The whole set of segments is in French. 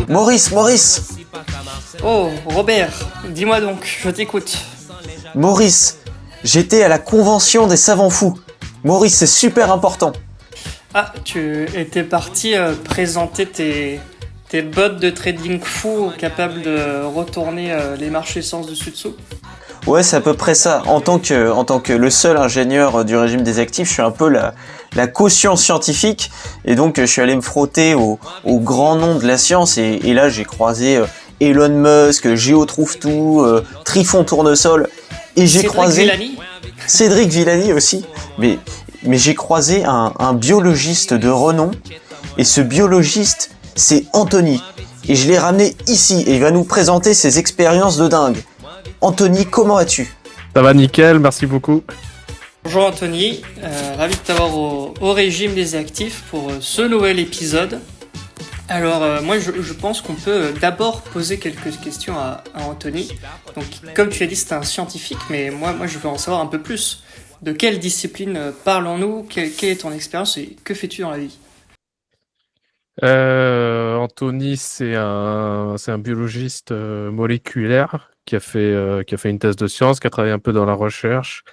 Maurice, Oh, Robert, dis-moi donc, je t'écoute. Maurice, j'étais à la convention des savants fous. Maurice, c'est super important. Ah, tu étais parti présenter tes bots de trading fous capables de retourner les marchés sens dessus-dessous. Ouais, c'est à peu près ça. En tant que le seul ingénieur du régime des actifs, je suis un peu la caution scientifique. Et donc, je suis allé me frotter au grand nom de la science. Et là, j'ai croisé Elon Musk, Géo Trouve-Tout, Trifon Tournesol. Et j'ai croisé Villani. Cédric Villani aussi. Mais j'ai croisé un biologiste de renom. Et ce biologiste, c'est Anthony. Et je l'ai ramené ici. Et il va nous présenter ses expériences de dingue. Anthony, comment vas-tu ? Ça va nickel, merci beaucoup. Bonjour Anthony, ravi de t'avoir au régime des actifs pour ce nouvel épisode. Alors moi je pense qu'on peut d'abord poser quelques questions à Anthony. Donc comme tu as dit c'est un scientifique, mais moi je veux en savoir un peu plus. De quelle discipline parlons-nous ? Quelle est ton expérience et que fais-tu dans la vie ? Anthony, c'est un biologiste moléculaire qui a fait une thèse de sciences, qui a travaillé un peu dans la recherche,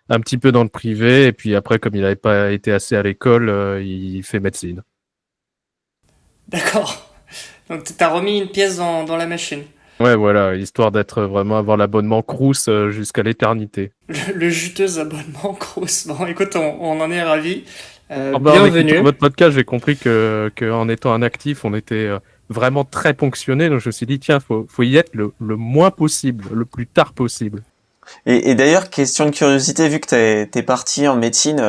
un petit peu dans le privé, et puis après, comme il n'avait pas été assez à l'école, il fait médecine. D'accord. Donc t'as remis une pièce dans la machine. Ouais, voilà, histoire d'être vraiment avoir l'abonnement Crous jusqu'à l'éternité. Le juteux abonnement Crous. Bon écoute, on en est ravis. En Bienvenue. écoutant votre podcast, j'ai compris que en étant un actif, on était vraiment très ponctionné. Donc je me suis dit, tiens, faut y être le moins possible, le plus tard possible. Et d'ailleurs, question de curiosité, vu que t'es parti en médecine,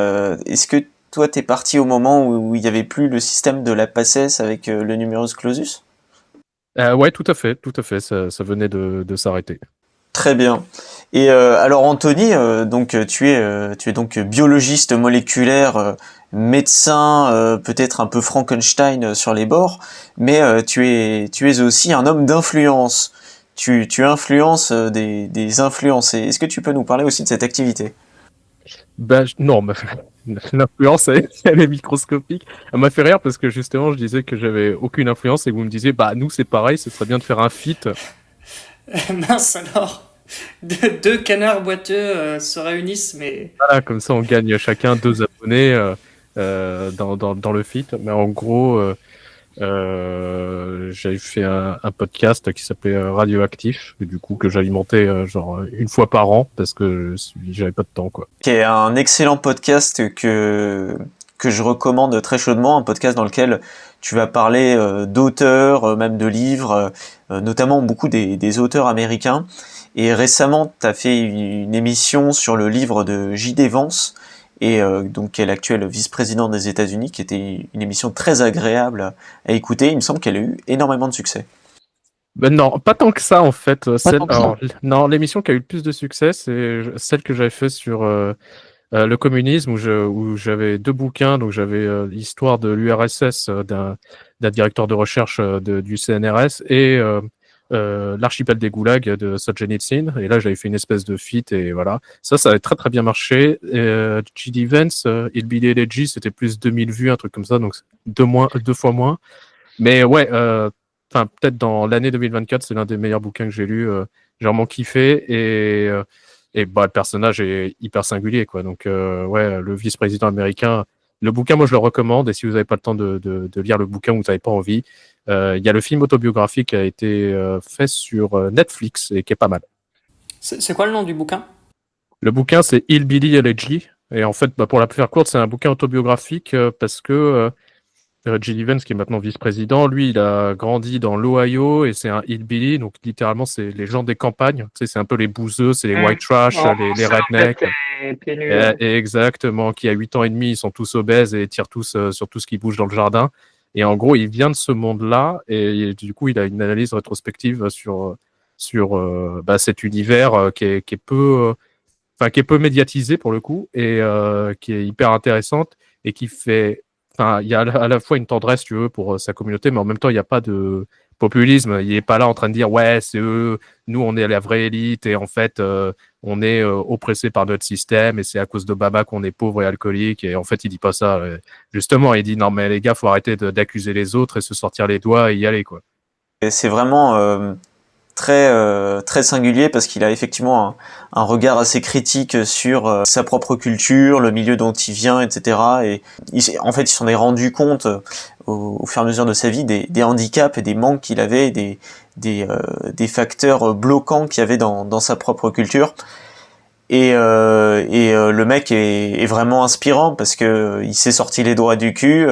est-ce que toi t'es parti au moment où il n'y avait plus le système de la PACES avec le numerus clausus ? Ouais, tout à fait, ça venait de s'arrêter. Très bien. Et alors Anthony, donc tu es donc biologiste moléculaire, médecin, peut-être un peu Frankenstein sur les bords, mais tu es aussi un homme d'influence. Tu influences des influencés. Est-ce que tu peux nous parler aussi de cette activité ? Non, mais l'influence, elle est microscopique. Elle m'a fait rire parce que justement, je disais que j'avais aucune influence et vous me disiez, bah nous c'est pareil, ce serait bien de faire un feat. Mince alors, deux canards boiteux se réunissent, mais... Voilà, comme ça on gagne chacun 2 abonnés dans le feat. Mais en gros, j'avais fait un podcast qui s'appelait Radioactif, et du coup que j'alimentais genre une fois par an parce que j'avais pas de temps quoi. Qui est un excellent podcast que je recommande très chaudement, un podcast dans lequel tu vas parler d'auteurs, même de livres, notamment beaucoup des auteurs américains. Et récemment, tu as fait une émission sur le livre de J.D. Vance, et donc qui est l'actuel vice-président des États-Unis, qui était une émission très agréable à écouter. Il me semble qu'elle a eu énormément de succès. Ben non, pas tant que ça en fait. Non, l'émission qui a eu le plus de succès, c'est celle que j'avais fait sur le communisme, où j'avais 2 bouquins. Donc j'avais l'histoire de l'URSS d'un directeur de recherche du CNRS et l'archipel des goulags de Solzhenitsyn. Et là, j'avais fait une espèce de feat et voilà. Ça avait très très bien marché. J.D. Vance, Hillbilly Elegy, c'était plus 2000 vues, un truc comme ça, donc 2 fois moins. Mais ouais, peut-être dans l'année 2024, c'est l'un des meilleurs bouquins que j'ai lu. J'ai vraiment kiffé et bah, le personnage est hyper singulier, quoi. Donc, ouais, le vice-président américain, le bouquin, moi, je le recommande. Et si vous n'avez pas le temps de lire le bouquin, vous n'avez pas envie, il y a le film autobiographique qui a été fait sur Netflix et qui est pas mal. C'est quoi le nom du bouquin ? Le bouquin, c'est Hillbilly Elegy. Et en fait, bah, pour la faire courte, c'est un bouquin autobiographique parce que J.D. Vance, qui est maintenant vice-président, lui, il a grandi dans l'Ohio et c'est un hillbilly, donc littéralement, c'est les gens des campagnes. Tu sais, c'est un peu les bouseux, c'est les white trash, les rednecks. Exactement, qui à 8 ans et demi, ils sont tous obèses et tirent tous sur tout ce qui bouge dans le jardin. Et en gros, il vient de ce monde-là et du coup, il a une analyse rétrospective sur cet univers qui est peu médiatisé pour le coup et qui est hyper intéressante et qui fait. Enfin, il y a à la fois une tendresse, tu veux, pour sa communauté, mais en même temps, il n'y a pas de populisme. Il n'est pas là en train de dire, ouais, c'est eux, nous, on est la vraie élite, et en fait, on est oppressé par notre système, et c'est à cause d'Obama qu'on est pauvre et alcoolique. Et en fait, il dit pas ça. Justement, il dit, non, mais les gars, faut arrêter d'accuser les autres et se sortir les doigts et y aller, quoi. Et c'est vraiment très singulier parce qu'il a effectivement un regard assez critique sur sa propre culture, le milieu dont il vient, etc. Et en fait, il s'en est rendu compte au fur et à mesure de sa vie des handicaps et des manques qu'il avait, des facteurs bloquants qu'il y avait dans sa propre culture. Et le mec est vraiment inspirant parce que il s'est sorti les doigts du cul.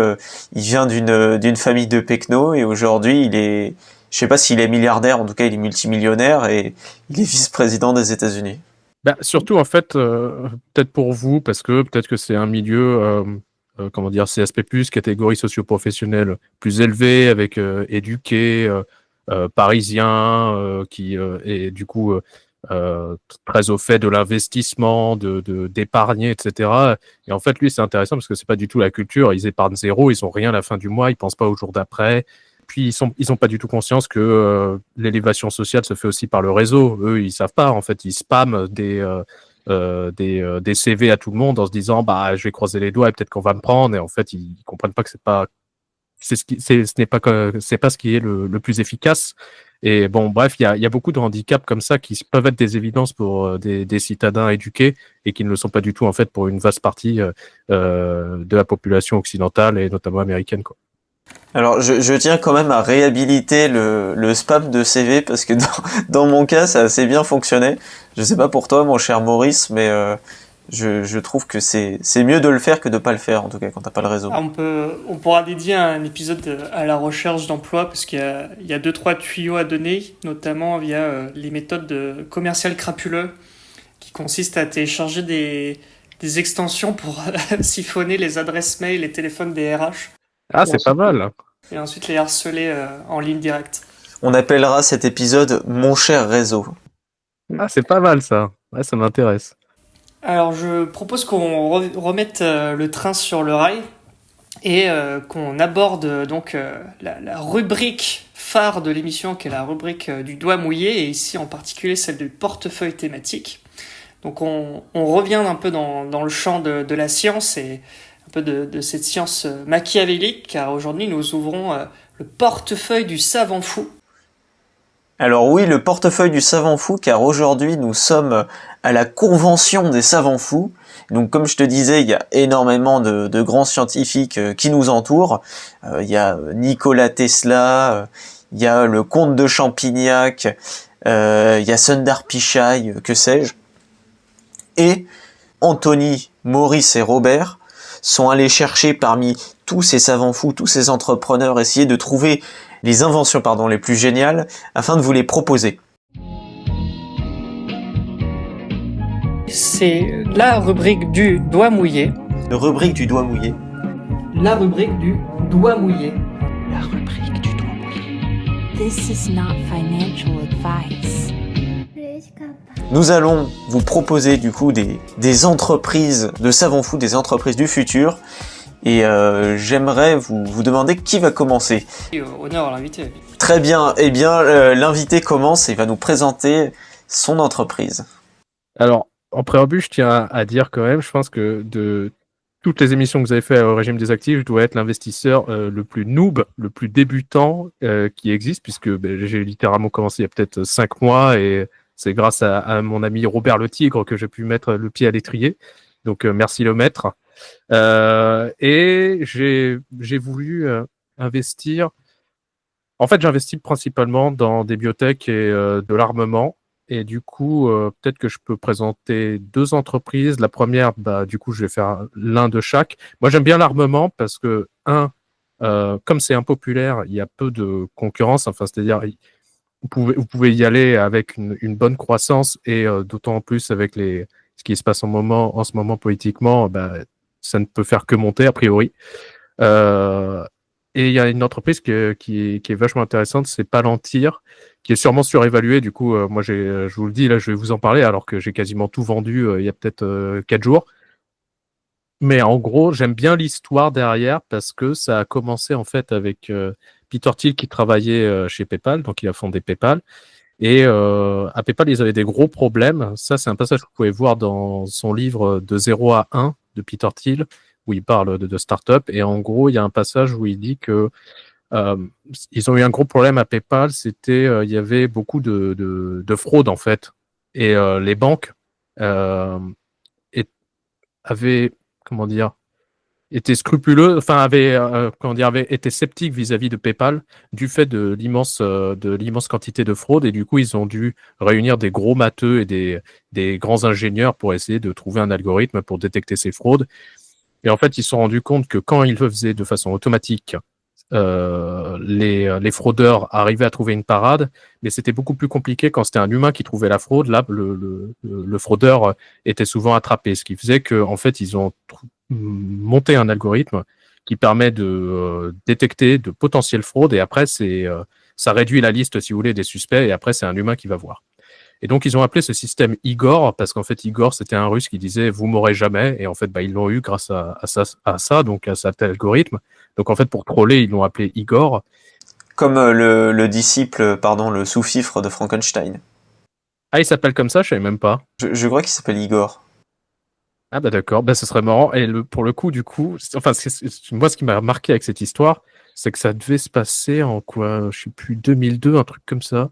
Il vient d'une famille de pecnos et aujourd'hui je sais pas s'il est milliardaire, en tout cas il est multimillionnaire et il est vice-président des États-Unis. Bah, surtout en fait, peut-être pour vous, parce que peut-être que c'est un milieu, comment dire, CSP+, catégorie socio-professionnelle plus élevée, avec éduqués, parisiens, qui est du coup très au fait de l'investissement, d'épargner, etc. Et en fait, lui, c'est intéressant parce que c'est pas du tout la culture. Ils épargnent zéro, ils ont rien à la fin du mois, ils pensent pas au jour d'après. Puis ils ont pas du tout conscience que l'élévation sociale se fait aussi par le réseau. Eux, ils savent pas. En fait, ils spamment des CV à tout le monde en se disant bah je vais croiser les doigts et peut-être qu'on va me prendre. Et en fait, ils comprennent pas que c'est pas ce qui est le plus efficace. Et bon, bref, il y a beaucoup de handicaps comme ça qui peuvent être des évidences pour des citadins éduqués et qui ne le sont pas du tout en fait pour une vaste partie de la population occidentale et notamment américaine, quoi. Alors je tiens quand même à réhabiliter le spam de CV parce que dans mon cas ça a assez bien fonctionné. Je sais pas pour toi mon cher Maurice, mais je trouve que c'est mieux de le faire que de pas le faire, en tout cas quand t'as pas le réseau. Ah, on pourra dédier un épisode à la recherche d'emploi parce qu'il y a 2-3 tuyaux à donner, notamment via les méthodes de commercial crapuleux qui consistent à télécharger des extensions pour siphonner les adresses mail et téléphones des RH. Ah, c'est pas mal. Et ensuite les harceler en ligne directe. On appellera cet épisode Mon cher réseau. Ah, c'est pas mal ça. Ouais, ça m'intéresse. Alors je propose qu'on remette le train sur le rail et qu'on aborde donc la rubrique phare de l'émission qui est la rubrique du doigt mouillé et ici en particulier celle du portefeuille thématique. Donc on revient un peu dans le champ de la science et un peu de cette science machiavélique car aujourd'hui nous ouvrons le portefeuille du savant fou. Alors oui, le portefeuille du savant fou, car aujourd'hui nous sommes à la convention des savants fous. Donc comme je te disais, il y a énormément de grands scientifiques qui nous entourent. Il y a Nikola Tesla, il y a le comte de Champignac, il y a Sundar Pichai, que sais-je. Et Anthony, Maurice et Robert sont allés chercher parmi tous ces savants fous, tous ces entrepreneurs, essayer de trouver les inventions les plus géniales afin de vous les proposer. C'est la rubrique du doigt mouillé. La rubrique du doigt mouillé. La rubrique du doigt mouillé. La rubrique du doigt mouillé. This is not financial advice. Nous allons vous proposer du coup des entreprises de savants fous, des entreprises du futur. Et j'aimerais vous demander qui va commencer. Honneur à l'invité. Très bien, eh bien l'invité commence et va nous présenter son entreprise. Alors, en préambule, je tiens à dire quand même, je pense que de toutes les émissions que vous avez faites au régime des actifs, je dois être l'investisseur le plus noob, le plus débutant qui existe, puisque j'ai littéralement commencé il y a peut-être 5 mois et c'est grâce à mon ami Robert Le Tigre que j'ai pu mettre le pied à l'étrier. Donc merci le maître. Et j'ai voulu investir. En fait, j'investis principalement dans des biotech et de l'armement. Et du coup, peut-être que je peux présenter 2 entreprises. La première, du coup, je vais faire l'un de chaque. Moi, j'aime bien l'armement parce que, comme c'est impopulaire, il y a peu de concurrence. Enfin, c'est-à-dire, vous pouvez y aller avec une bonne croissance et d'autant plus avec ce qui se passe en ce moment politiquement, ça ne peut faire que monter a priori. Et il y a une entreprise qui est vachement intéressante, c'est Palantir, qui est sûrement surévaluée. Du coup, moi, je vous le dis, là, je vais vous en parler alors que j'ai quasiment tout vendu il y a peut-être 4 jours. Mais en gros, j'aime bien l'histoire derrière parce que ça a commencé en fait avec Peter Thiel qui travaillait chez PayPal, donc il a fondé PayPal. Et à PayPal, ils avaient des gros problèmes. Ça, c'est un passage que vous pouvez voir dans son livre De 0 à 1 de Peter Thiel, où il parle de start-up. Et en gros, il y a un passage où il dit que Euh, Ils ont eu un gros problème à PayPal, c'était il y avait beaucoup de fraude en fait, et les banques euh, et- avaient, comment dire, étaient scrupuleux, enfin avaient été sceptiques vis-à-vis de PayPal du fait de l'immense quantité de fraude, et du coup ils ont dû réunir des gros matheux et des grands ingénieurs pour essayer de trouver un algorithme pour détecter ces fraudes. Et en fait, ils se sont rendus compte que quand ils le faisaient de façon automatique, les fraudeurs arrivaient à trouver une parade, mais c'était beaucoup plus compliqué quand c'était un humain qui trouvait la fraude. Là, le fraudeur était souvent attrapé, ce qui faisait que, en fait, ils ont monté un algorithme qui permet de détecter de potentielles fraudes, et après, ça réduit la liste, si vous voulez, des suspects, et après, c'est un humain qui va voir. Et donc, ils ont appelé ce système Igor, parce qu'en fait, Igor, c'était un Russe qui disait « vous m'aurez jamais », et en fait, ils l'ont eu grâce à ça, donc à cet algorithme. Donc, en fait, pour troller, ils l'ont appelé Igor. Comme le disciple, pardon, le sous-fifre de Frankenstein. Ah, il s'appelle comme ça, je savais même pas. Je crois qu'il s'appelle Igor. Ah bah d'accord, bah ce serait marrant. Et pour le coup, du coup, enfin, moi, ce qui m'a marqué avec cette histoire, c'est que ça devait se passer en quoi, je sais plus, 2002, un truc comme ça.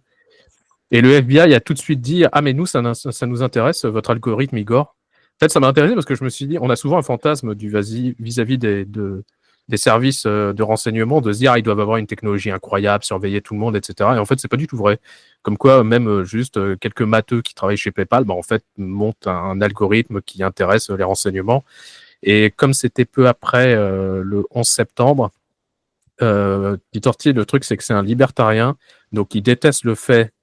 Et le FBI a tout de suite dit, ah mais nous, ça nous intéresse, votre algorithme Igor. En fait, ça m'a intéressé parce que je me suis dit, on a souvent un fantasme vis-à-vis des services de renseignement, de se dire, ah, ils doivent avoir une technologie incroyable, surveiller tout le monde, etc. Et en fait, c'est pas du tout vrai. Comme quoi, même juste quelques matheux qui travaillent chez PayPal, en fait, montent un algorithme qui intéresse les renseignements. Et comme c'était peu après le 11 septembre, Torti, le truc, c'est que c'est un libertarien, donc il déteste le fait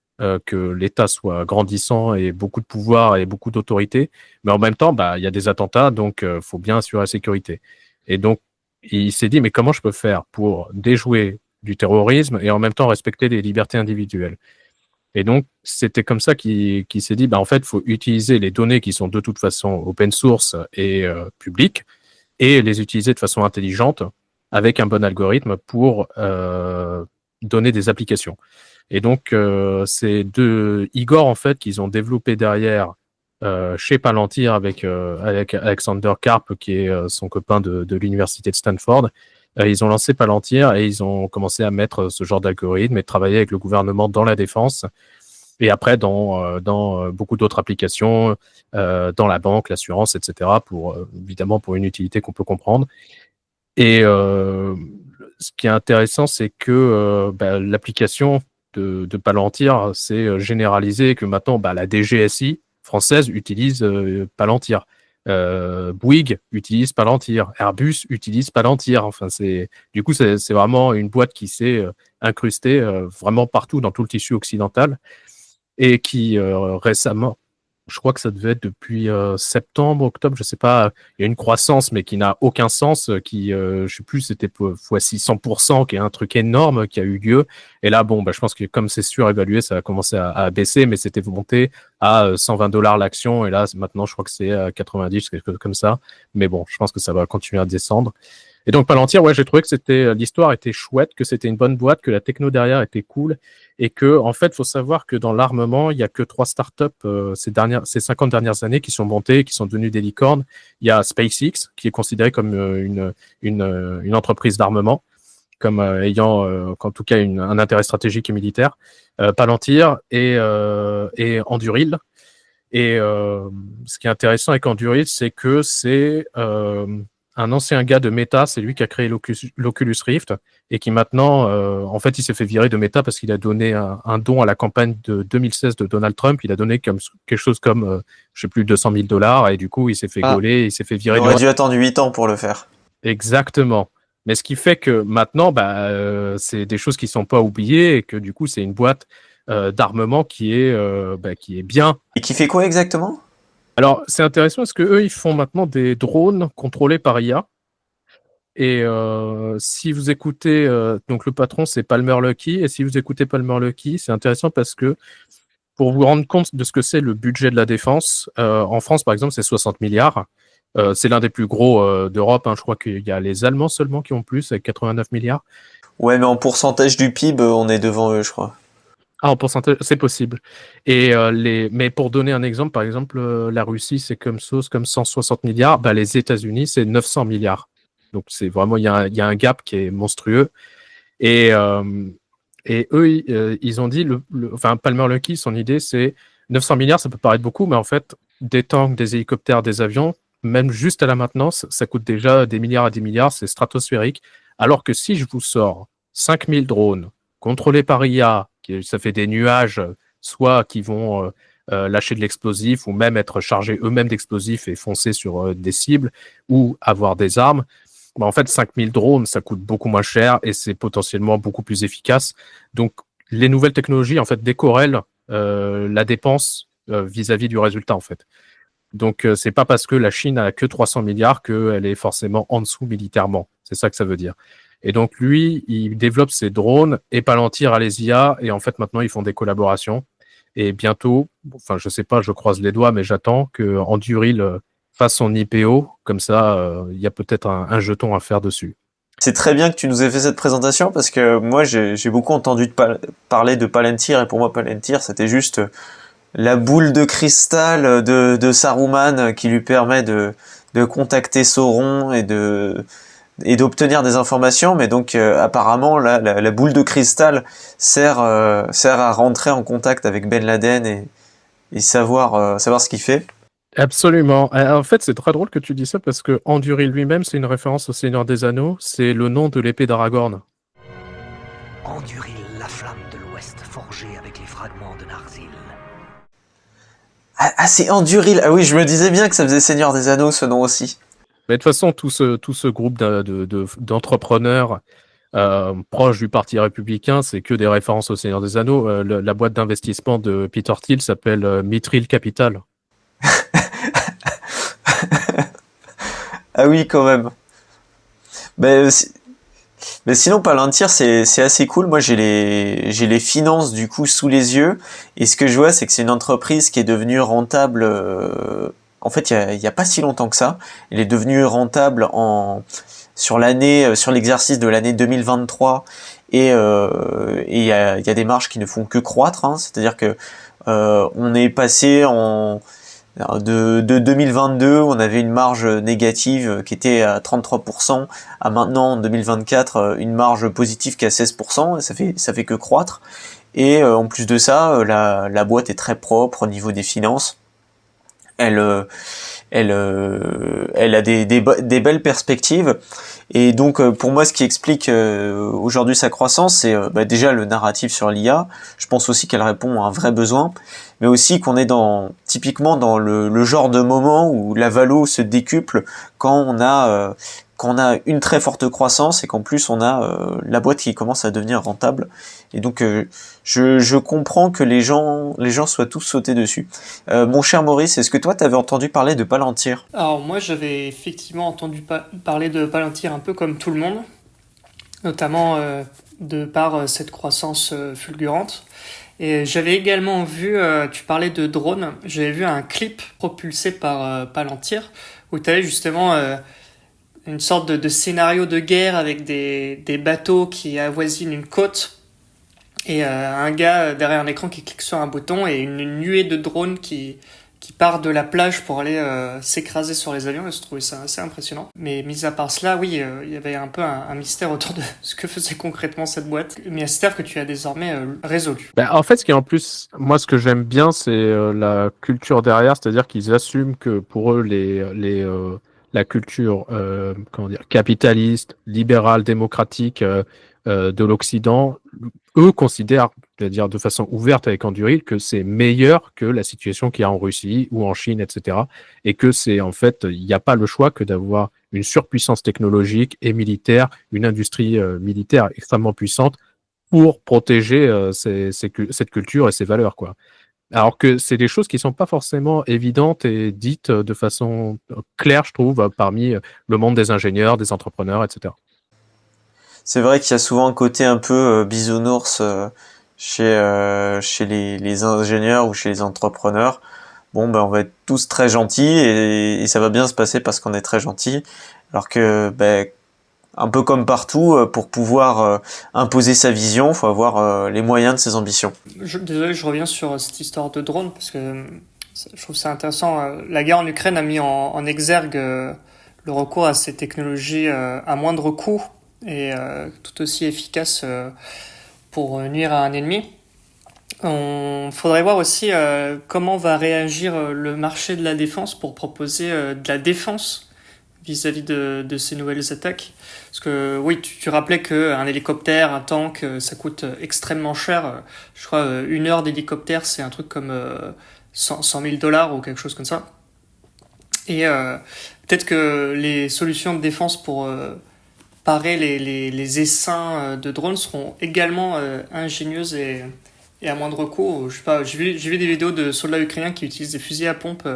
que l'État soit grandissant et beaucoup de pouvoir et beaucoup d'autorité, mais en même temps, il y a des attentats, donc faut bien assurer la sécurité. Et donc, il s'est dit, mais comment je peux faire pour déjouer du terrorisme et en même temps respecter les libertés individuelles? Et donc, c'était comme ça qu'il s'est dit, en fait, il faut utiliser les données qui sont de toute façon open source et publiques, et les utiliser de façon intelligente avec un bon algorithme pour donner des applications. Et donc, c'est de Igor, en fait, qu'ils ont développé derrière chez Palantir avec Alexander Karp, qui est son copain de l'université de Stanford. Ils ont lancé Palantir et ils ont commencé à mettre ce genre d'algorithme et travailler avec le gouvernement dans la défense. Et après, dans beaucoup d'autres applications, dans la banque, l'assurance, etc., évidemment pour une utilité qu'on peut comprendre. Et ce qui est intéressant, c'est que l'application de Palantir s'est généralisée, que maintenant, la DGSI française utilise Palantir. Bouygues utilise Palantir. Airbus utilise Palantir. Enfin, du coup, c'est vraiment une boîte qui s'est incrustée vraiment partout dans tout le tissu occidental, et qui récemment, je crois que ça devait être depuis septembre, octobre, je sais pas, il y a une croissance mais qui n'a aucun sens, je sais plus, c'était fois 600%, qui est un truc énorme qui a eu lieu. Et là, je pense que comme c'est surévalué, ça a commencé à baisser, mais c'était monté à $120 l'action, et là, maintenant, je crois que c'est à 90, quelque chose comme ça. Mais bon, je pense que ça va continuer à descendre. Et donc Palantir, j'ai trouvé que l'histoire était chouette, que c'était une bonne boîte, que la techno derrière était cool, et que, en fait, faut savoir que dans l'armement, il y a que 3 startups ces 50 dernières années qui sont montées, qui sont devenues des licornes. Il y a SpaceX, qui est considéré comme une entreprise d'armement, comme ayant, en tout cas, un intérêt stratégique et militaire. Palantir et Anduril. Et ce qui est intéressant avec Anduril, c'est que c'est un ancien gars de Meta, c'est lui qui a créé l'Oculus Rift, et qui maintenant, en fait, il s'est fait virer de Meta parce qu'il a donné un don à la campagne de 2016 de Donald Trump. Il a donné quelque chose comme, je sais plus, $200,000, et du coup, il s'est fait gauler, il s'est fait virer. Il aurait dû attendre 8 ans pour le faire. Exactement. Mais ce qui fait que maintenant, c'est des choses qui sont pas oubliées, et que du coup, c'est une boîte d'armement qui est bien. Et qui fait quoi exactement ? Alors, c'est intéressant parce que eux, ils font maintenant des drones contrôlés par IA. Et si vous écoutez, donc le patron, c'est Palmer Luckey. Et si vous écoutez Palmer Luckey, c'est intéressant parce que pour vous rendre compte de ce que c'est le budget de la défense, en France, par exemple, c'est 60 milliards. C'est l'un des plus gros d'Europe. Je crois qu'il y a les Allemands seulement qui ont plus, avec 89 milliards. Ouais, mais en pourcentage du PIB, on est devant eux, je crois. Ah, en pourcentage, c'est possible. Et mais pour donner un exemple, par exemple, la Russie, c'est comme 160 milliards. Les États-Unis, c'est 900 milliards. Donc c'est vraiment, il y a un gap qui est monstrueux. Et, et eux, ils ont dit, enfin, Palmer Luckey, son idée, c'est 900 milliards, ça peut paraître beaucoup, mais en fait, des tanks, des hélicoptères, des avions, même juste à la maintenance, ça coûte déjà des milliards à des milliards, c'est stratosphérique. Alors que si je vous sors 5000 drones contrôlés par IA, ça fait des nuages, soit qui vont lâcher de l'explosif, ou même être chargés eux-mêmes d'explosifs et foncer sur des cibles, ou avoir des armes, en fait, 5000 drones, ça coûte beaucoup moins cher et c'est potentiellement beaucoup plus efficace. Donc, les nouvelles technologies, en fait, décorrèlent la dépense vis-à-vis du résultat, en fait. Donc, c'est pas parce que la Chine a que 300 milliards qu'elle est forcément en dessous militairement. C'est ça que ça veut dire. Et donc, lui, il développe ses drones et Palantir a les IA. Et en fait, maintenant, ils font des collaborations. Et bientôt, enfin, je sais pas, je croise les doigts, mais j'attends que Anduril fasse son IPO. Comme ça, il y a peut-être un jeton à faire dessus. C'est très bien que tu nous aies fait cette présentation parce que moi j'ai beaucoup entendu parler de Palantir et pour moi Palantir c'était juste la boule de cristal de Saruman qui lui permet de contacter Sauron et d'obtenir des informations, mais donc apparemment la boule de cristal sert à rentrer en contact avec Ben Laden et savoir ce qu'il fait. Absolument. En fait, c'est très drôle que tu dis ça parce que Anduril lui-même, c'est une référence au Seigneur des Anneaux. C'est le nom de l'épée d'Aragorn. Anduril, la flamme de l'Ouest, forgée avec les fragments de Narsil. Ah, c'est Anduril. Ah oui, je me disais bien que ça faisait Seigneur des Anneaux ce nom aussi. Mais de toute façon, tout ce groupe d'entrepreneurs proches du Parti républicain, c'est que des références au Seigneur des Anneaux. La boîte d'investissement de Peter Thiel s'appelle Mithril Capital. Ah oui, quand même. Mais sinon, Palantir, c'est assez cool. Moi, j'ai les finances du coup sous les yeux, et ce que je vois, c'est que c'est une entreprise qui est devenue rentable. En fait, il y a pas si longtemps que ça. Elle est devenue rentable sur l'exercice de l'année 2023, et il y a des marges qui ne font que croître. Hein. C'est-à-dire que on est passé de 2022, on avait une marge négative qui était à 33%, à maintenant en 2024 une marge positive qui est à 16%, et ça fait que croître. Et en plus de ça, la boîte est très propre au niveau des finances. Elle a des belles perspectives. Et donc pour moi, ce qui explique aujourd'hui sa croissance, c'est déjà le narratif sur l'IA. Je pense aussi qu'elle répond à un vrai besoin, mais aussi qu'on est typiquement dans le genre de moment où la valo se décuple quand on a une très forte croissance et qu'en plus on a la boîte qui commence à devenir rentable. Et donc je comprends que les gens soient tous sautés dessus. Mon cher Maurice, est-ce que toi t'avais entendu parler de Palantir ? Alors moi j'avais effectivement entendu parler de Palantir un peu comme tout le monde, notamment de par cette croissance fulgurante. Et j'avais également vu, tu parlais de drones, j'avais vu un clip propulsé par Palantir où tu avais justement une sorte de scénario de guerre avec des bateaux qui avoisinent une côte et un gars derrière un écran qui clique sur un bouton et une nuée de drones qui part de la plage pour aller s'écraser sur les avions. Et je trouvais ça assez impressionnant. Mais mis à part cela, oui, il y avait un peu un mystère autour de ce que faisait concrètement cette boîte. Mais mystère que tu as désormais résolu. En fait, ce qui est en plus, moi, ce que j'aime bien, c'est la culture derrière, c'est-à-dire qu'ils assument que pour eux, la culture comment dire, capitaliste, libérale, démocratique de l'Occident, eux considèrent, c'est-à-dire de façon ouverte avec Anduril, que c'est meilleur que la situation qu'il y a en Russie ou en Chine, etc. Et que c'est en fait, il n'y a pas le choix que d'avoir une surpuissance technologique et militaire, une industrie militaire extrêmement puissante pour protéger cette culture et ces valeurs, quoi. Alors que c'est des choses qui sont pas forcément évidentes et dites de façon claire, je trouve, parmi le monde des ingénieurs, des entrepreneurs, etc. C'est vrai qu'il y a souvent un côté un peu bisounours chez les ingénieurs ou chez les entrepreneurs. Bon, on va être tous très gentils et ça va bien se passer parce qu'on est très gentils. Alors que, un peu comme partout, pour pouvoir imposer sa vision, faut avoir les moyens de ses ambitions. Désolé, je reviens sur cette histoire de drone parce que je trouve ça intéressant. La guerre en Ukraine a mis en exergue le recours à ces technologies à moindre coût et tout aussi efficace pour nuire à un ennemi. On faudrait voir aussi comment va réagir le marché de la défense pour proposer de la défense vis-à-vis de ces nouvelles attaques. Parce que oui, tu rappelais qu'un hélicoptère, un tank, ça coûte extrêmement cher. Je crois 1 heure d'hélicoptère, c'est un truc comme 100 000 dollars ou quelque chose comme ça. Et peut-être que les solutions de défense pour parer les essaims de drones seront également ingénieuses et à moindre coût. Je sais pas, j'ai vu des vidéos de soldats ukrainiens qui utilisent des fusils à pompe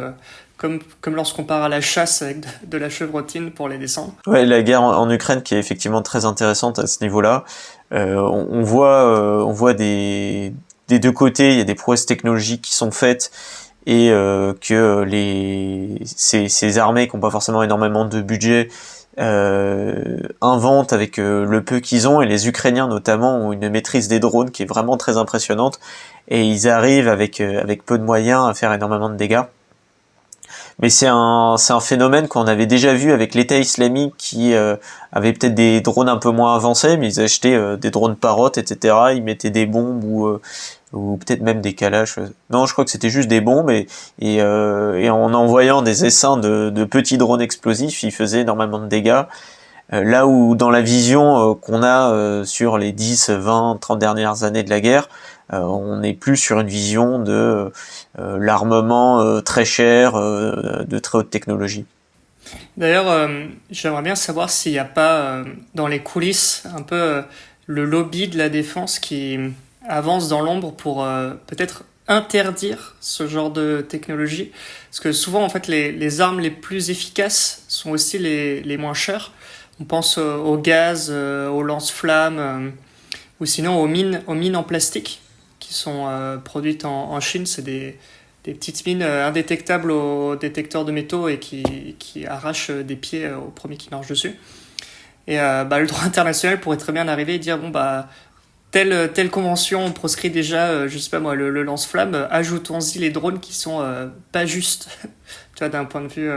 comme lorsqu'on part à la chasse avec de la chevrotine pour les descendre. Ouais, la guerre en Ukraine qui est effectivement très intéressante à ce niveau-là. On voit des deux côtés, il y a des prouesses technologiques qui sont faites et que ces armées qui n'ont pas forcément énormément de budget inventent avec le peu qu'ils ont, et les Ukrainiens notamment ont une maîtrise des drones qui est vraiment très impressionnante, et ils arrivent avec peu de moyens à faire énormément de dégâts. Mais c'est un phénomène qu'on avait déjà vu avec l'État islamique qui avait peut-être des drones un peu moins avancés, mais ils achetaient des drones Parrot, etc. Ils mettaient des bombes ou peut-être même des Kalash. Non, je crois que c'était juste des bombes et en envoyant des essaims de petits drones explosifs, ils faisaient énormément de dégâts. Là où dans la vision qu'on a sur les 10, 20, 30 dernières années de la guerre, on n'est plus sur une vision de l'armement très cher, de très haute technologie. D'ailleurs, j'aimerais bien savoir s'il n'y a pas dans les coulisses un peu le lobby de la défense qui avance dans l'ombre pour peut-être interdire ce genre de technologie. Parce que souvent, en fait, les armes les plus efficaces sont aussi les moins chères. On pense au gaz, aux lance-flammes, ou sinon aux mines en plastique qui sont produites en Chine. C'est des petites mines indétectables aux détecteurs de métaux et qui arrachent des pieds au premier qui marche dessus. Et le droit international pourrait très bien arriver et dire telle convention proscrit déjà, je sais pas moi, le lance-flamme, ajoutons-y les drones qui sont pas justes, tu vois, d'un point de vue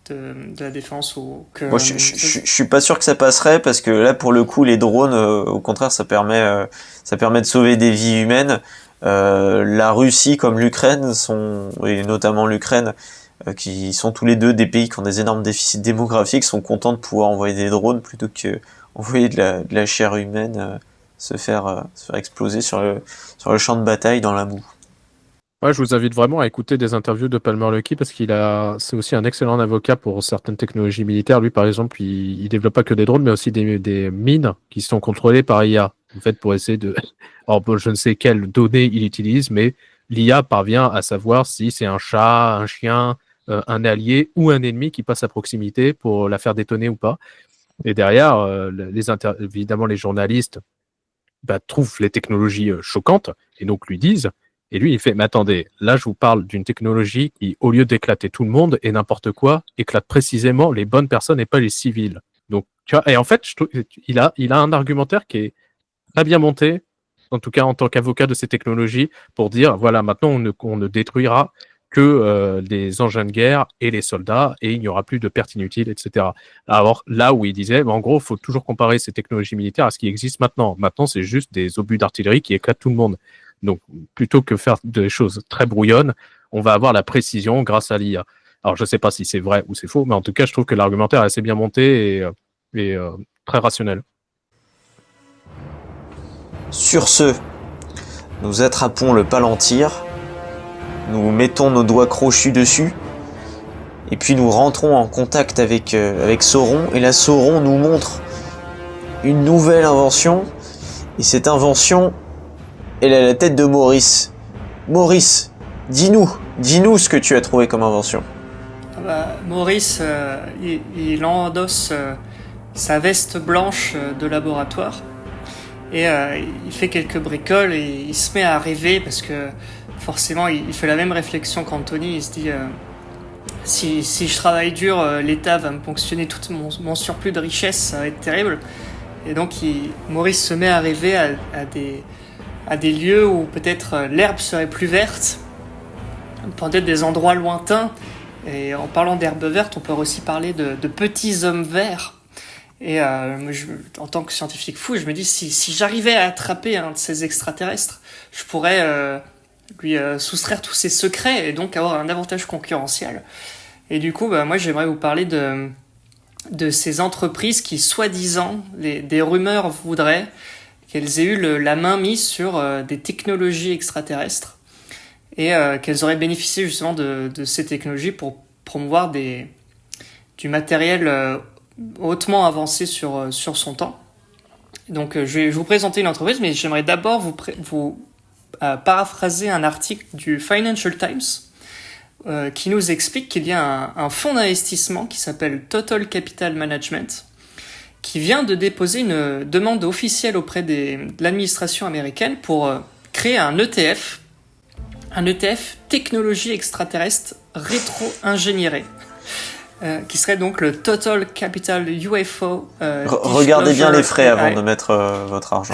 de la défense ou que. Moi, je suis pas sûr que ça passerait, parce que là, pour le coup, les drones, au contraire, ça permet de sauver des vies humaines. La Russie comme l'Ukraine et notamment l'Ukraine, qui sont tous les deux des pays qui ont des énormes déficits démographiques, sont contents de pouvoir envoyer des drones plutôt que envoyer de la chair humaine se faire exploser sur le champ de bataille dans la boue. Ouais, je vous invite vraiment à écouter des interviews de Palmer Luckey, parce c'est aussi un excellent avocat pour certaines technologies militaires. Lui, par exemple, il développe pas que des drones, mais aussi des mines qui sont contrôlées par IA. En fait, pour essayer de... Alors, je ne sais quelles données il utilise, mais l'IA parvient à savoir si c'est un chat, un chien, un allié ou un ennemi qui passe à proximité pour la faire détonner ou pas. Et derrière, évidemment, les journalistes trouvent les technologies choquantes et donc lui disent. Et lui, il fait, mais attendez, là, je vous parle d'une technologie qui, au lieu d'éclater tout le monde et n'importe quoi, éclate précisément les bonnes personnes et pas les civils. Donc, tu vois, et en fait, il a un argumentaire qui est très bien monté, en tout cas en tant qu'avocat de ces technologies, pour dire, voilà, maintenant, on ne détruira que les engins de guerre et les soldats, et il n'y aura plus de pertes inutiles, etc. Alors, là où il disait, en gros, il faut toujours comparer ces technologies militaires à ce qui existe maintenant. Maintenant, c'est juste des obus d'artillerie qui éclatent tout le monde. Donc, plutôt que faire des choses très brouillonnes, on va avoir la précision grâce à l'IA. Alors, je ne sais pas si c'est vrai ou c'est faux, mais en tout cas, je trouve que l'argumentaire est assez bien monté et très rationnel. Sur ce, nous attrapons le Palantir, nous mettons nos doigts crochus dessus, et puis nous rentrons en contact avec Sauron, et là, Sauron nous montre une nouvelle invention, et cette invention, elle a la tête de Maurice. Maurice, dis-nous ce que tu as trouvé comme invention. Maurice, il endosse sa veste blanche de laboratoire et il fait quelques bricoles et il se met à rêver parce que forcément il fait la même réflexion qu'Anthony. Il se dit si je travaille dur, l'État va me ponctionner tout mon surplus de richesse, ça va être terrible. Et donc Maurice se met à rêver à des lieux où peut-être l'herbe serait plus verte, peut-être des endroits lointains. Et en parlant d'herbe verte, on peut aussi parler de petits hommes verts. Et moi, en tant que scientifique fou, je me dis, si j'arrivais à attraper un de ces extraterrestres, je pourrais lui soustraire tous ses secrets et donc avoir un avantage concurrentiel. Et du coup, moi, j'aimerais vous parler de ces entreprises qui, soi-disant, des rumeurs voudraient qu'elles aient eu la main mise sur des technologies extraterrestres et qu'elles auraient bénéficié justement de ces technologies pour promouvoir du matériel hautement avancé sur son temps. Donc je vais vous présenter une entreprise, mais j'aimerais d'abord vous paraphraser un article du Financial Times qui nous explique qu'il y a un fonds d'investissement qui s'appelle Total Capital Management qui vient de déposer une demande officielle auprès de l'administration américaine pour créer un ETF technologie extraterrestre rétro-ingénierée. Qui serait donc le Total Capital UFO. Regardez bien les frais avant de mettre votre argent.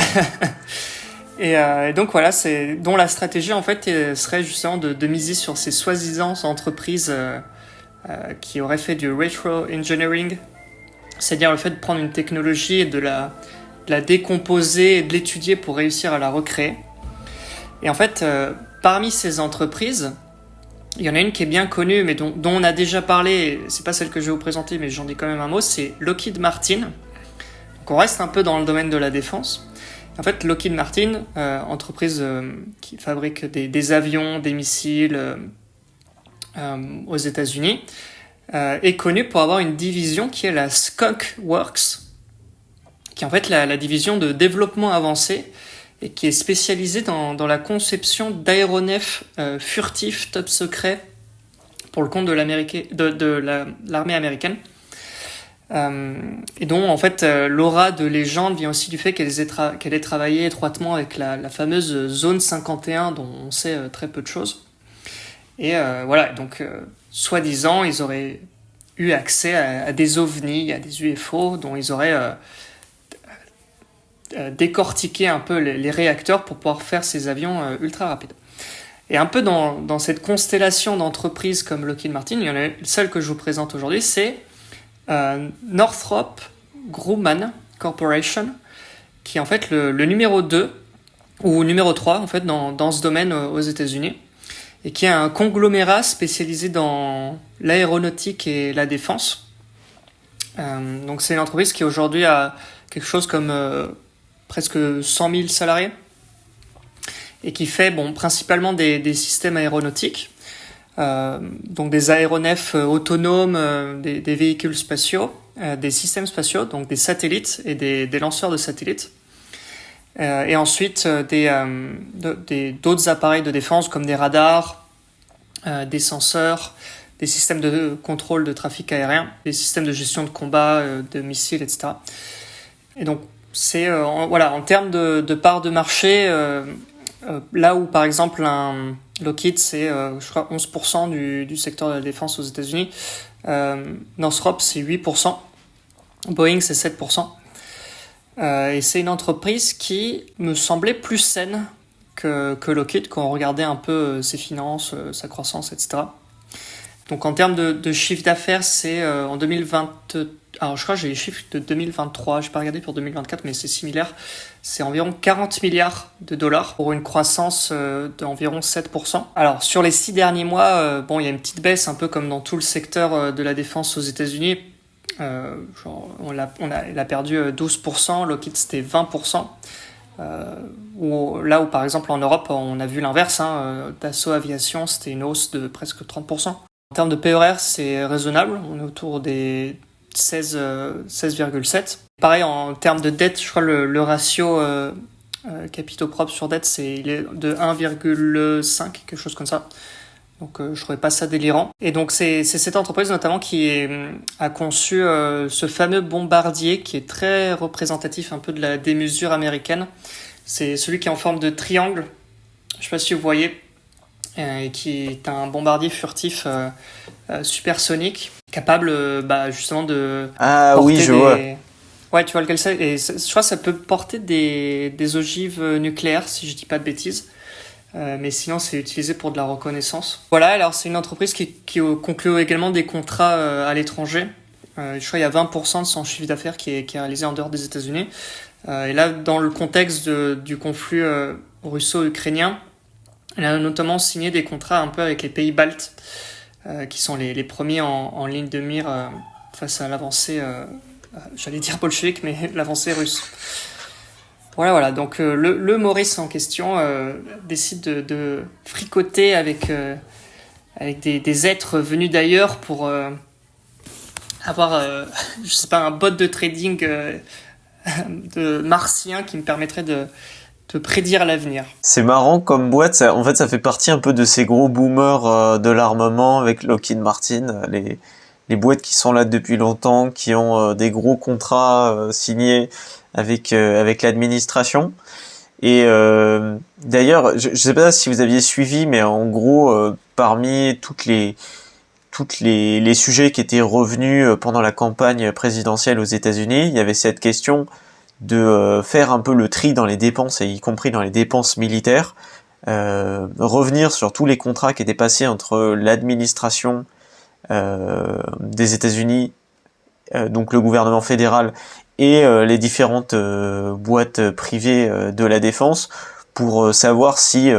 Et donc voilà, dont la stratégie en fait serait justement de miser sur ces soi-disant entreprises qui auraient fait du retro-engineering, c'est-à-dire le fait de prendre une technologie et de la décomposer et de l'étudier pour réussir à la recréer. Et en fait, parmi ces entreprises, il y en a une qui est bien connue, mais dont on a déjà parlé, c'est pas celle que je vais vous présenter, mais j'en dis quand même un mot, c'est Lockheed Martin. Donc on reste un peu dans le domaine de la défense. En fait, Lockheed Martin, entreprise qui fabrique des avions, des missiles aux États-Unis, est connue pour avoir une division qui est la Skunk Works, qui est en fait la division de développement avancé, et qui est spécialisé dans la conception d'aéronefs furtifs top secrets pour le compte de l'armée américaine. Et dont en fait l'aura de légende vient aussi du fait qu'elle ait travaillé étroitement avec la fameuse zone 51 dont on sait très peu de choses. Et voilà, donc soi-disant ils auraient eu accès à des ovnis, à des UFO dont ils auraient décortiquer un peu les réacteurs pour pouvoir faire ces avions ultra rapides. Et un peu dans cette constellation d'entreprises comme Lockheed Martin, il y en a celle que je vous présente aujourd'hui, c'est Northrop Grumman Corporation, qui est en fait le numéro 2 ou numéro 3 en fait dans ce domaine aux États-Unis, et qui est un conglomérat spécialisé dans l'aéronautique et la défense. Donc c'est une entreprise qui aujourd'hui a quelque chose comme presque 100 000 salariés et qui fait principalement des systèmes aéronautiques, donc des aéronefs autonomes, des véhicules spatiaux, des systèmes spatiaux, donc des satellites et des lanceurs de satellites, et ensuite d'autres appareils de défense comme des radars, des senseurs, des systèmes de contrôle de trafic aérien, des systèmes de gestion de combat, de missiles, etc. Et donc c'est en termes de part de marché, là où par exemple un Lockheed c'est je crois 11% du secteur de la défense aux États-Unis, Northrop c'est 8%, Boeing c'est 7%, et c'est une entreprise qui me semblait plus saine que Lockheed quand on regardait un peu ses finances, sa croissance, etc. Donc en termes de chiffre d'affaires, c'est en 2020. Alors je crois que j'ai les chiffres de 2023, je n'ai pas regardé pour 2024, mais c'est similaire. C'est environ 40 milliards de dollars pour une croissance d'environ 7%. Alors sur les 6 derniers mois, il y a une petite baisse, un peu comme dans tout le secteur de la défense aux États-Unis. Elle a perdu 12%, Lockheed c'était 20%. Là où par exemple en Europe, on a vu l'inverse, Dassault Aviation c'était une hausse de presque 30%. En termes de PER, c'est raisonnable, on est autour des 16,7. Pareil, en termes de dette, je crois le ratio capitaux propres sur dette, il est de 1,5, quelque chose comme ça. Donc je trouvais pas ça délirant. Et donc c'est cette entreprise notamment qui a conçu ce fameux bombardier qui est très représentatif un peu de la démesure américaine. C'est celui qui est en forme de triangle, je sais pas si vous voyez, et qui est un bombardier furtif supersonique, capable justement de porter oui, je vois. Ouais, tu vois lequel c'est. Et je crois que ça peut porter des ogives nucléaires, si je dis pas de bêtises. Mais sinon, c'est utilisé pour de la reconnaissance. Voilà, alors c'est une entreprise qui conclut également des contrats à l'étranger. Je crois qu'il y a 20% de son chiffre d'affaires qui est réalisé en dehors des États-Unis. Et là, dans le contexte du conflit russo-ukrainien, elle a notamment signé des contrats un peu avec les pays baltes, qui sont les premiers en ligne de mire face à l'avancée, j'allais dire bolchevique, mais l'avancée russe. Voilà. Donc le Maurice en question décide de fricoter avec des êtres venus d'ailleurs pour avoir, je sais pas, un bot de trading de martien qui me permettrait de prédire l'avenir. C'est marrant comme boîte, en fait ça fait partie un peu de ces gros boomers de l'armement avec Lockheed Martin, les boîtes qui sont là depuis longtemps, qui ont des gros contrats signés avec l'administration. Et d'ailleurs, je sais pas si vous aviez suivi, mais en gros, parmi toutes les sujets qui étaient revenus pendant la campagne présidentielle aux États-Unis, il y avait cette question de faire un peu le tri dans les dépenses, et y compris dans les dépenses militaires, revenir sur tous les contrats qui étaient passés entre l'administration des États-Unis, donc le gouvernement fédéral, et les différentes boîtes privées de la défense, pour savoir si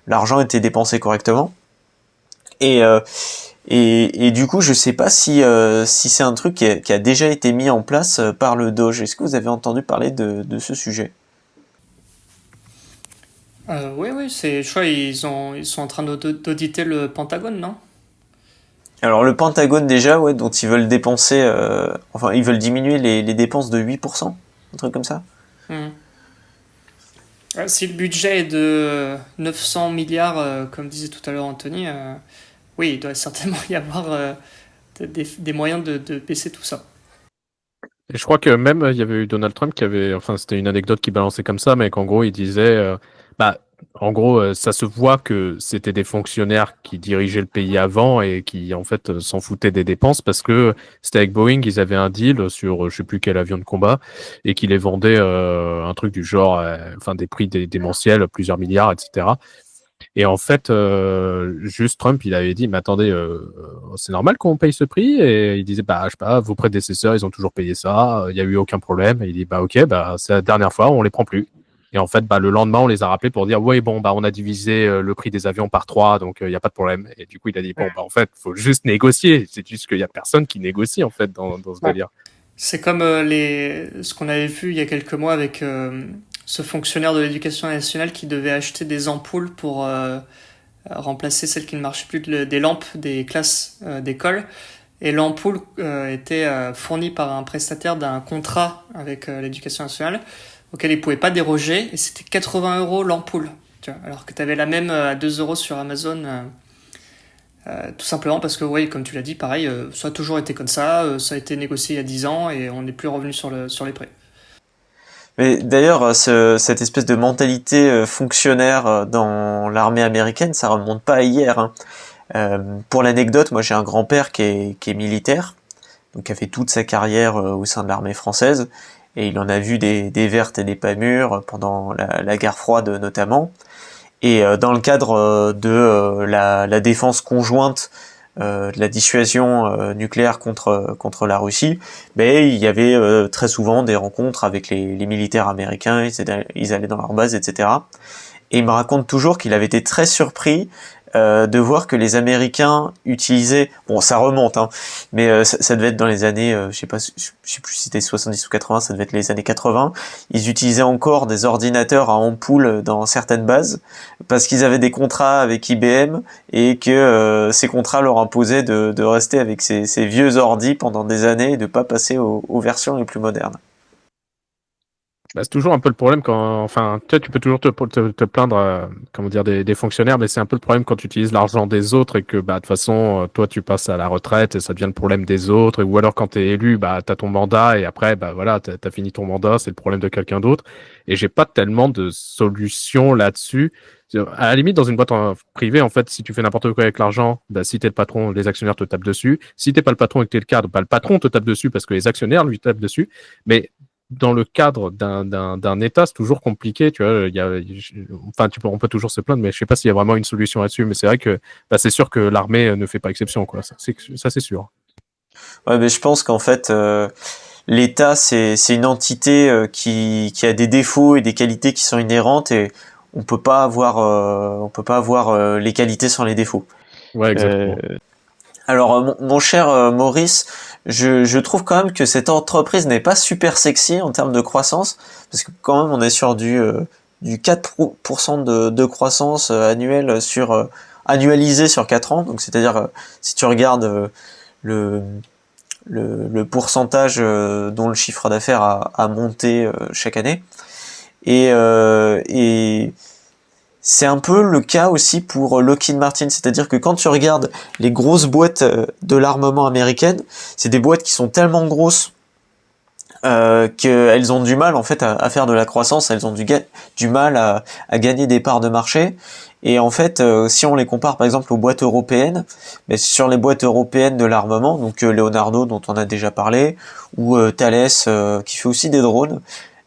l'argent était dépensé correctement. Et du coup, je sais pas si c'est un truc qui a déjà été mis en place par le Doge. Est-ce que vous avez entendu parler de ce sujet? Oui, je crois ils sont en train d'auditer le Pentagone, non? Alors le Pentagone déjà, ouais, dont ils veulent dépenser, enfin ils veulent diminuer les dépenses de 8%, un truc comme ça. Si le budget est de 900 milliards, comme disait tout à l'heure Anthony, oui, il doit certainement y avoir des moyens de baisser tout ça. Et je crois que même il y avait eu Donald Trump qui avait, enfin c'était une anecdote qui balançait comme ça, mais qu'en gros il disait, en gros ça se voit que c'était des fonctionnaires qui dirigeaient le pays avant et qui en fait s'en foutaient des dépenses parce que c'était avec Boeing, ils avaient un deal sur je sais plus quel avion de combat et qui les vendait un truc du genre, enfin des prix démentiels, plusieurs milliards, etc. Et en fait, juste Trump, il avait dit, mais attendez, c'est normal qu'on paye ce prix? Et il disait, je sais pas, vos prédécesseurs, ils ont toujours payé ça, il y a eu aucun problème. Et il dit, ok, c'est la dernière fois, on les prend plus. Et en fait, le lendemain, on les a rappelés pour dire, oui, bon, on a divisé le prix des avions par 3, donc il n'y a pas de problème. Et du coup, il a dit, en fait, faut juste négocier. C'est juste qu'il y a personne qui négocie, en fait, dans ce délire. C'est comme ce qu'on avait vu il y a quelques mois avec ce fonctionnaire de l'éducation nationale qui devait acheter des ampoules pour remplacer celles qui ne marchaient plus, des lampes des classes d'école. Et l'ampoule était fournie par un prestataire d'un contrat avec l'éducation nationale auquel il ne pouvait pas déroger. Et c'était 80 € l'ampoule. Tu vois, alors que tu avais la même à 2 € sur Amazon. Tout simplement parce que, oui, comme tu l'as dit, pareil, ça a toujours été comme ça. Ça a été négocié il y a 10 ans et on n'est plus revenu sur les prix. Mais d'ailleurs, cette espèce de mentalité fonctionnaire dans l'armée américaine, ça remonte pas à hier, hein. Pour l'anecdote, moi j'ai un grand-père qui est militaire, donc qui a fait toute sa carrière au sein de l'armée française, et il en a vu des vertes et des pas mûres pendant la guerre froide notamment. Et dans le cadre de la défense conjointe de la dissuasion nucléaire contre la Russie, il y avait très souvent des rencontres avec les militaires américains, ils allaient dans leur base, etc. Et il me raconte toujours qu'il avait été très surpris de voir que les Américains utilisaient, bon ça remonte, hein, mais ça devait être dans les années, je sais plus si c'était 70 ou 80, ça devait être les années 80, ils utilisaient encore des ordinateurs à ampoule dans certaines bases, parce qu'ils avaient des contrats avec IBM, et que ces contrats leur imposaient de rester avec ces vieux ordis pendant des années, et de pas passer aux versions les plus modernes. C'est toujours un peu le problème quand, enfin, tu peux toujours te plaindre, comment dire, des fonctionnaires, mais c'est un peu le problème quand tu utilises l'argent des autres et que, de toute façon, toi, tu passes à la retraite et ça devient le problème des autres, ou alors quand t'es élu, t'as ton mandat et après, voilà, t'as fini ton mandat, c'est le problème de quelqu'un d'autre. Et j'ai pas tellement de solution là-dessus. À la limite, dans une boîte privée, en fait, si tu fais n'importe quoi avec l'argent, si t'es le patron, les actionnaires te tapent dessus. Si t'es pas le patron et que t'es le cadre, le patron te tape dessus parce que les actionnaires lui tapent dessus. Mais dans le cadre d'un État, c'est toujours compliqué, tu vois. On peut toujours se plaindre, mais je sais pas s'il y a vraiment une solution là-dessus. Mais c'est vrai que c'est sûr que l'armée ne fait pas exception, quoi. Ça c'est sûr. Ouais, mais je pense qu'en fait, l'État, c'est une entité qui a des défauts et des qualités qui sont inhérentes et on peut pas avoir les qualités sans les défauts. Ouais, exactement. Alors, mon cher Maurice, je trouve quand même que cette entreprise n'est pas super sexy en termes de croissance, parce que quand même on est sur du 4% de croissance annuelle annualisée sur 4 ans. Donc c'est-à-dire si tu regardes le le pourcentage dont le chiffre d'affaires a monté chaque année. Et c'est un peu le cas aussi pour Lockheed Martin, c'est-à-dire que quand tu regardes les grosses boîtes de l'armement américaine, c'est des boîtes qui sont tellement grosses qu'elles ont du mal en fait à faire de la croissance, elles ont du mal à gagner des parts de marché. Et en fait, si on les compare par exemple aux boîtes européennes, mais sur les boîtes européennes de l'armement, donc Leonardo dont on a déjà parlé, ou Thales qui fait aussi des drones,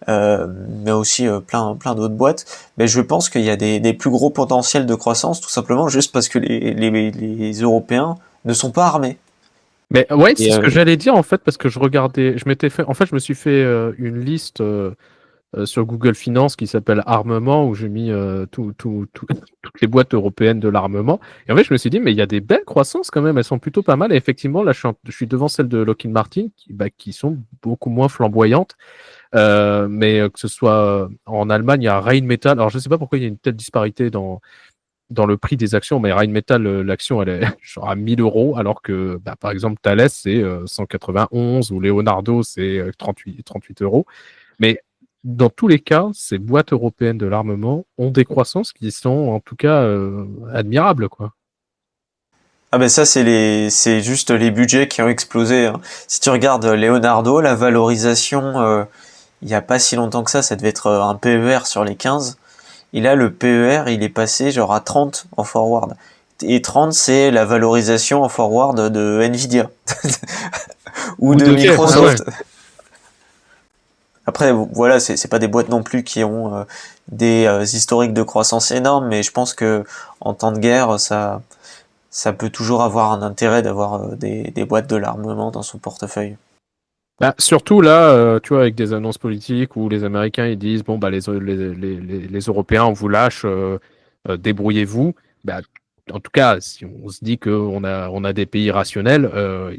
mais aussi plein d'autres boîtes, mais je pense qu'il y a des plus gros potentiels de croissance, tout simplement juste parce que les Européens ne sont pas armés. Mais ouais, c'est Et, ce que j'allais dire en fait, parce que je regardais, je me suis fait une liste sur Google Finance qui s'appelle Armement, où j'ai mis toutes les boîtes européennes de l'armement. Et en fait, je me suis dit, mais il y a des belles croissances quand même, elles sont plutôt pas mal. Et effectivement, là, je suis devant celles de Lockheed Martin, qui sont beaucoup moins flamboyantes. Mais que ce soit en Allemagne, il y a Rheinmetall. Alors, je ne sais pas pourquoi il y a une telle disparité dans le prix des actions, mais Rheinmetall, l'action, elle est genre à 1000 euros, alors que, par exemple, Thales, c'est 191, ou Leonardo, c'est 38 euros. Mais dans tous les cas, ces boîtes européennes de l'armement ont des croissances qui sont, en tout cas, admirables, quoi. Ah ben ça c'est juste les budgets qui ont explosé, hein. Si tu regardes Leonardo, la valorisation il y a pas si longtemps que ça devait être un PER sur les 15. Et là le PER il est passé genre à 30 en forward. Et 30 c'est la valorisation en forward de Nvidia ou de Microsoft. Ouais. Après voilà, c'est pas des boîtes non plus qui ont des historiques de croissance énormes, mais je pense que en temps de guerre ça peut toujours avoir un intérêt d'avoir des boîtes de l'armement dans son portefeuille. Surtout là, tu vois, avec des annonces politiques où les Américains ils disent bon les Européens on vous lâche, débrouillez-vous. En tout cas, si on se dit qu'on a des pays rationnels,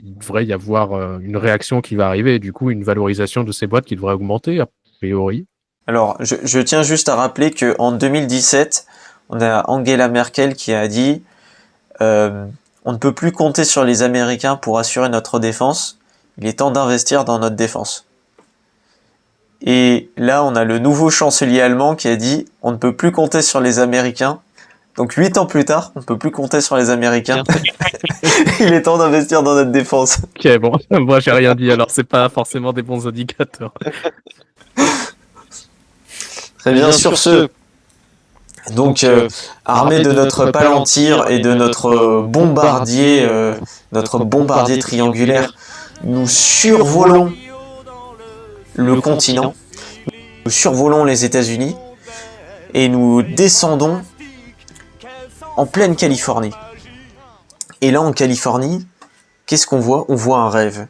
il devrait y avoir une réaction qui va arriver, et du coup une valorisation de ces boîtes qui devrait augmenter a priori. Alors, je tiens juste à rappeler que en 2017, on a Angela Merkel qui a dit on ne peut plus compter sur les Américains pour assurer notre défense. Il est temps d'investir dans notre défense. Et là, on a le nouveau chancelier allemand qui a dit on ne peut plus compter sur les Américains. Donc 8 ans plus tard, on ne peut plus compter sur les Américains. Il est temps d'investir dans notre défense. Ok, bon, moi j'ai rien dit, alors c'est pas forcément des bons indicateurs. Très bien, sur ce. Donc, armé de notre Palantir et de notre bombardier triangulaire, nous survolons le continent, nous survolons les États-Unis et nous descendons en pleine Californie. Et là, en Californie, qu'est-ce qu'on voit ? On voit un rêve.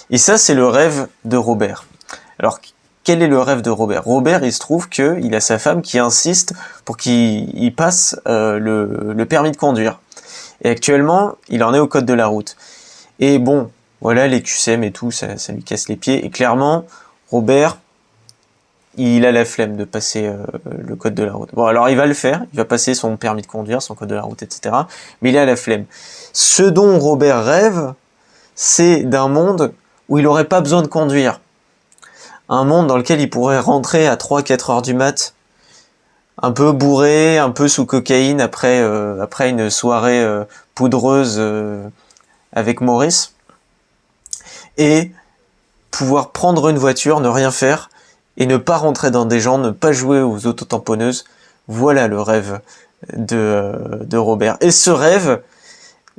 Et ça, c'est le rêve de Robert. Alors, quel est le rêve de Robert ? Robert, il se trouve qu'il a sa femme qui insiste pour qu'il passe le permis de conduire. Et actuellement, il en est au code de la route. Et bon, voilà, les QCM et tout, ça lui casse les pieds. Et clairement, Robert, il a la flemme de passer le code de la route. Bon, alors il va le faire, il va passer son permis de conduire, son code de la route, etc. Mais il a la flemme. Ce dont Robert rêve, c'est d'un monde où il n'aurait pas besoin de conduire. Un monde dans lequel il pourrait rentrer à 3-4 heures du mat, un peu bourré, un peu sous cocaïne après une soirée poudreuse avec Maurice, et pouvoir prendre une voiture, ne rien faire, et ne pas rentrer dans des gens, ne pas jouer aux autotamponneuses. Voilà le rêve de Robert. Et ce rêve,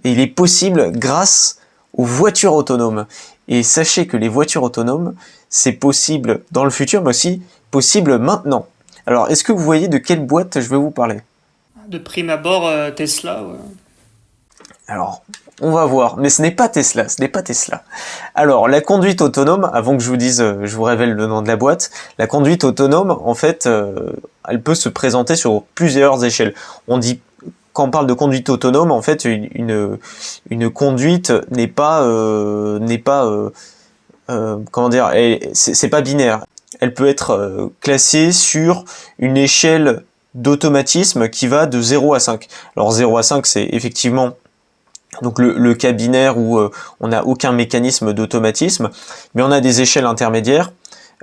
il est possible grâce aux voitures autonomes. Et sachez que les voitures autonomes, c'est possible dans le futur, mais aussi possible maintenant. Alors, est-ce que vous voyez de quelle boîte je vais vous parler ? De prime abord, Tesla. Ouais. Alors, on va voir, mais ce n'est pas Tesla, ce n'est pas Tesla. Alors, la conduite autonome, avant que je vous dise, je vous révèle le nom de la boîte, la conduite autonome, en fait, elle peut se présenter sur plusieurs échelles. Quand on parle de conduite autonome, en fait, une conduite n'est pas, comment dire, c'est pas binaire. Elle peut être classée sur une échelle d'automatisme qui va de 0 à 5. Alors 0 à 5, c'est effectivement donc le cas binaire où on n'a aucun mécanisme d'automatisme, mais on a des échelles intermédiaires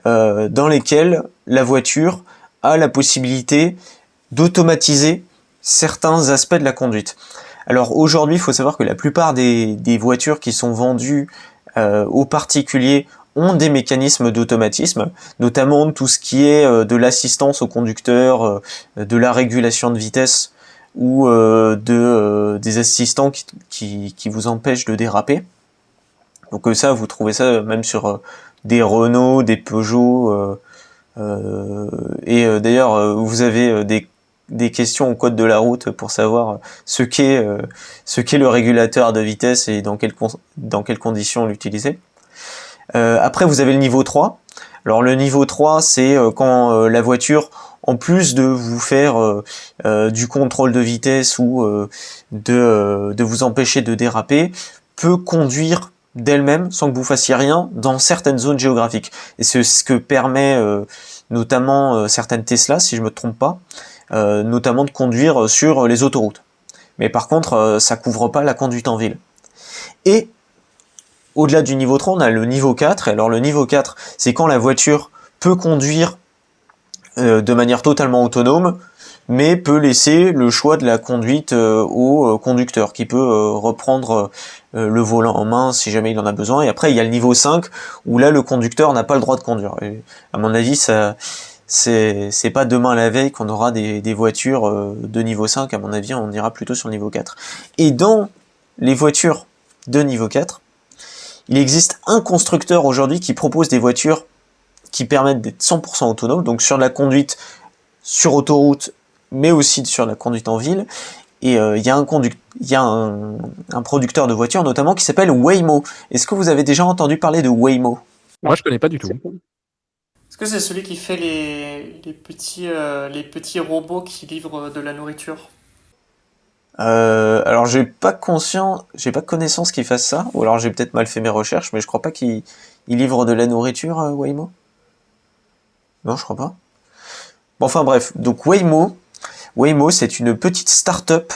dans lesquelles la voiture a la possibilité d'automatiser certains aspects de la conduite. Alors aujourd'hui, il faut savoir que la plupart des voitures qui sont vendues aux particuliers ont des mécanismes d'automatisme, notamment tout ce qui est de l'assistance au conducteur, de la régulation de vitesse ou des assistants qui vous empêchent de déraper. Donc ça, vous trouvez ça même sur des Renault, des Peugeot, et d'ailleurs vous avez des questions au code de la route pour savoir ce qu'est le régulateur de vitesse et dans quelles conditions l'utiliser. Après, vous avez le niveau 3. Alors le niveau 3, c'est quand la voiture, en plus de vous faire du contrôle de vitesse ou de vous empêcher de déraper, peut conduire d'elle-même sans que vous fassiez rien dans certaines zones géographiques. Et c'est ce que permet notamment certaines Tesla, si je me trompe pas, notamment de conduire sur les autoroutes. Mais par contre, ça couvre pas la conduite en ville. Et au-delà du niveau 3, on a le niveau 4. Et alors le niveau 4, c'est quand la voiture peut conduire de manière totalement autonome, mais peut laisser le choix de la conduite au conducteur, qui peut reprendre le volant en main si jamais il en a besoin. Et après, il y a le niveau 5, où là, le conducteur n'a pas le droit de conduire. Et à mon avis, c'est pas demain la veille qu'on aura des voitures de niveau 5. À mon avis, on ira plutôt sur le niveau 4. Et dans les voitures de niveau 4, il existe un constructeur aujourd'hui qui propose des voitures qui permettent d'être 100% autonomes, donc sur la conduite sur autoroute, mais aussi sur la conduite en ville. Et il y a un producteur de voitures notamment qui s'appelle Waymo. Est-ce que vous avez déjà entendu parler de Waymo ? Moi, je connais pas du tout. Est-ce que c'est celui qui fait les petits robots qui livrent de la nourriture? Alors j'ai pas connaissance qu'il fasse ça, ou alors j'ai peut-être mal fait mes recherches, mais je crois pas qu'il livre de la nourriture, Waymo. Non, je crois pas. Bon, enfin bref, donc Waymo, c'est une petite start-up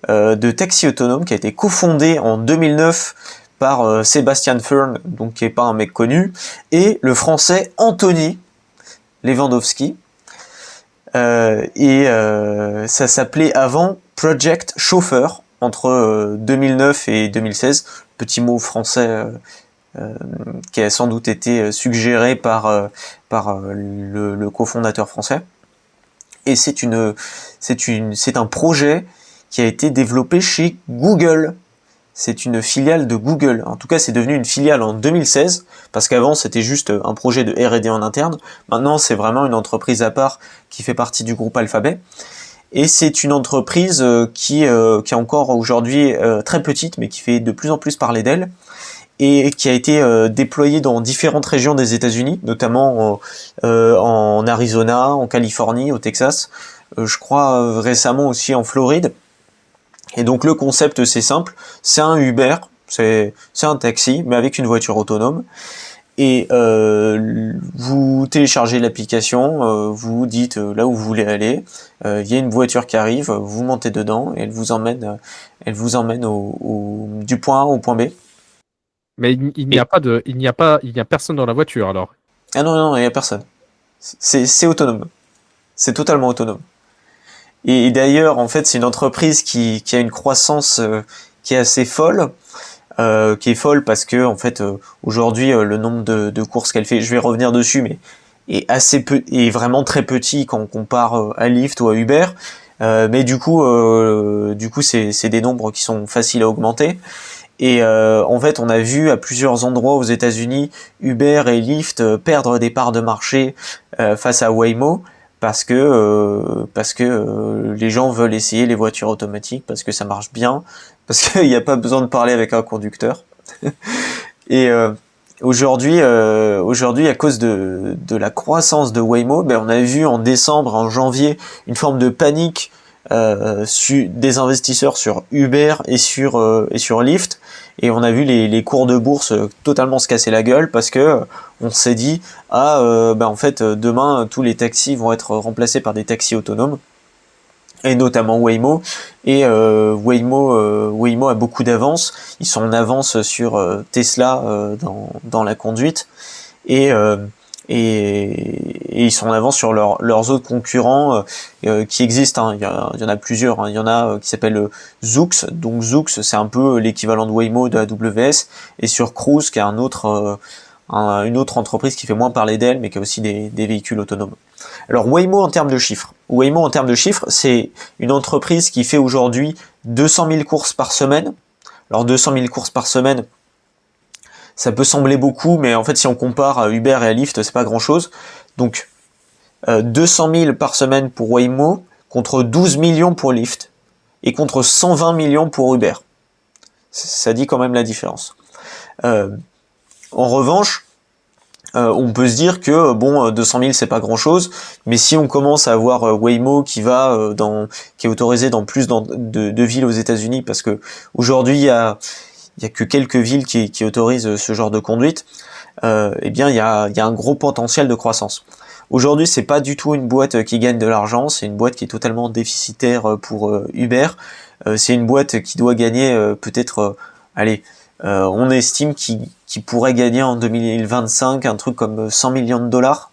de taxi autonome qui a été cofondée en 2009 par Sebastian Fern, donc qui est pas un mec connu, et le français Anthony Lewandowski. Ça s'appelait avant Project Chauffeur entre 2009 et 2016, petit mot français qui a sans doute été suggéré par le cofondateur français. Et c'est un projet qui a été développé chez Google. C'est une filiale de Google. En tout cas, c'est devenu une filiale en 2016, parce qu'avant, c'était juste un projet de R&D en interne. Maintenant, c'est vraiment une entreprise à part qui fait partie du groupe Alphabet. Et c'est une entreprise qui est encore aujourd'hui très petite, mais qui fait de plus en plus parler d'elle, et qui a été déployée dans différentes régions des États-Unis, notamment en Arizona, en Californie, au Texas, je crois récemment aussi en Floride. Et donc le concept, c'est simple, c'est un Uber, c'est un taxi, mais avec une voiture autonome. Et vous téléchargez l'application, vous dites là où vous voulez aller, il y a une voiture qui arrive, vous montez dedans et elle vous emmène du point A au point B. Mais il n'y a personne dans la voiture alors. Ah non, il n'y a personne. C'est autonome. C'est totalement autonome. Et d'ailleurs, en fait, c'est une entreprise qui a une croissance qui est assez folle, qui est folle parce que en fait aujourd'hui le nombre de courses qu'elle fait, je vais revenir dessus, mais est vraiment très petit quand on compare à Lyft ou à Uber. Mais du coup c'est des nombres qui sont faciles à augmenter. Et en fait, on a vu à plusieurs endroits aux États-Unis Uber et Lyft perdre des parts de marché face à Waymo, parce que les gens veulent essayer les voitures automatiques, parce que ça marche bien, parce qu'il n'y a pas besoin de parler avec un conducteur. Et aujourd'hui, à cause de la croissance de Waymo, on a vu en décembre, en janvier, une forme de panique des investisseurs sur Uber et sur Lyft, et on a vu les cours de bourse totalement se casser la gueule parce que on s'est dit en fait demain tous les taxis vont être remplacés par des taxis autonomes, et notamment Waymo. Et Waymo a beaucoup d'avance. Ils sont en avance sur Tesla dans la conduite, et ils sont en avance sur leurs autres concurrents qui existent. Il y en a plusieurs. Il y en a qui s'appellent Zoox. Donc Zoox, c'est un peu l'équivalent de Waymo de AWS, et sur Cruise, qui est une autre entreprise qui fait moins parler d'elle, mais qui a aussi des véhicules autonomes. Alors Waymo en termes de chiffres, c'est une entreprise qui fait aujourd'hui 200 000 courses par semaine. Alors 200 000 courses par semaine, ça peut sembler beaucoup, mais en fait si on compare à Uber et à Lyft, c'est pas grand chose. Donc 200 000 par semaine pour Waymo, contre 12 millions pour Lyft, et contre 120 millions pour Uber. Ça dit quand même la différence. En revanche, on peut se dire que 200 000 c'est pas grand chose, mais si on commence à avoir Waymo qui est autorisé dans plus de villes aux États-Unis, parce que aujourd'hui il y a que quelques villes qui autorisent ce genre de conduite, il y a un gros potentiel de croissance. Aujourd'hui, c'est pas du tout une boîte qui gagne de l'argent, c'est une boîte qui est totalement déficitaire pour Uber. C'est une boîte qui doit gagner peut-être, on estime qu'il pourrait gagner en 2025 un truc comme 100 millions de dollars.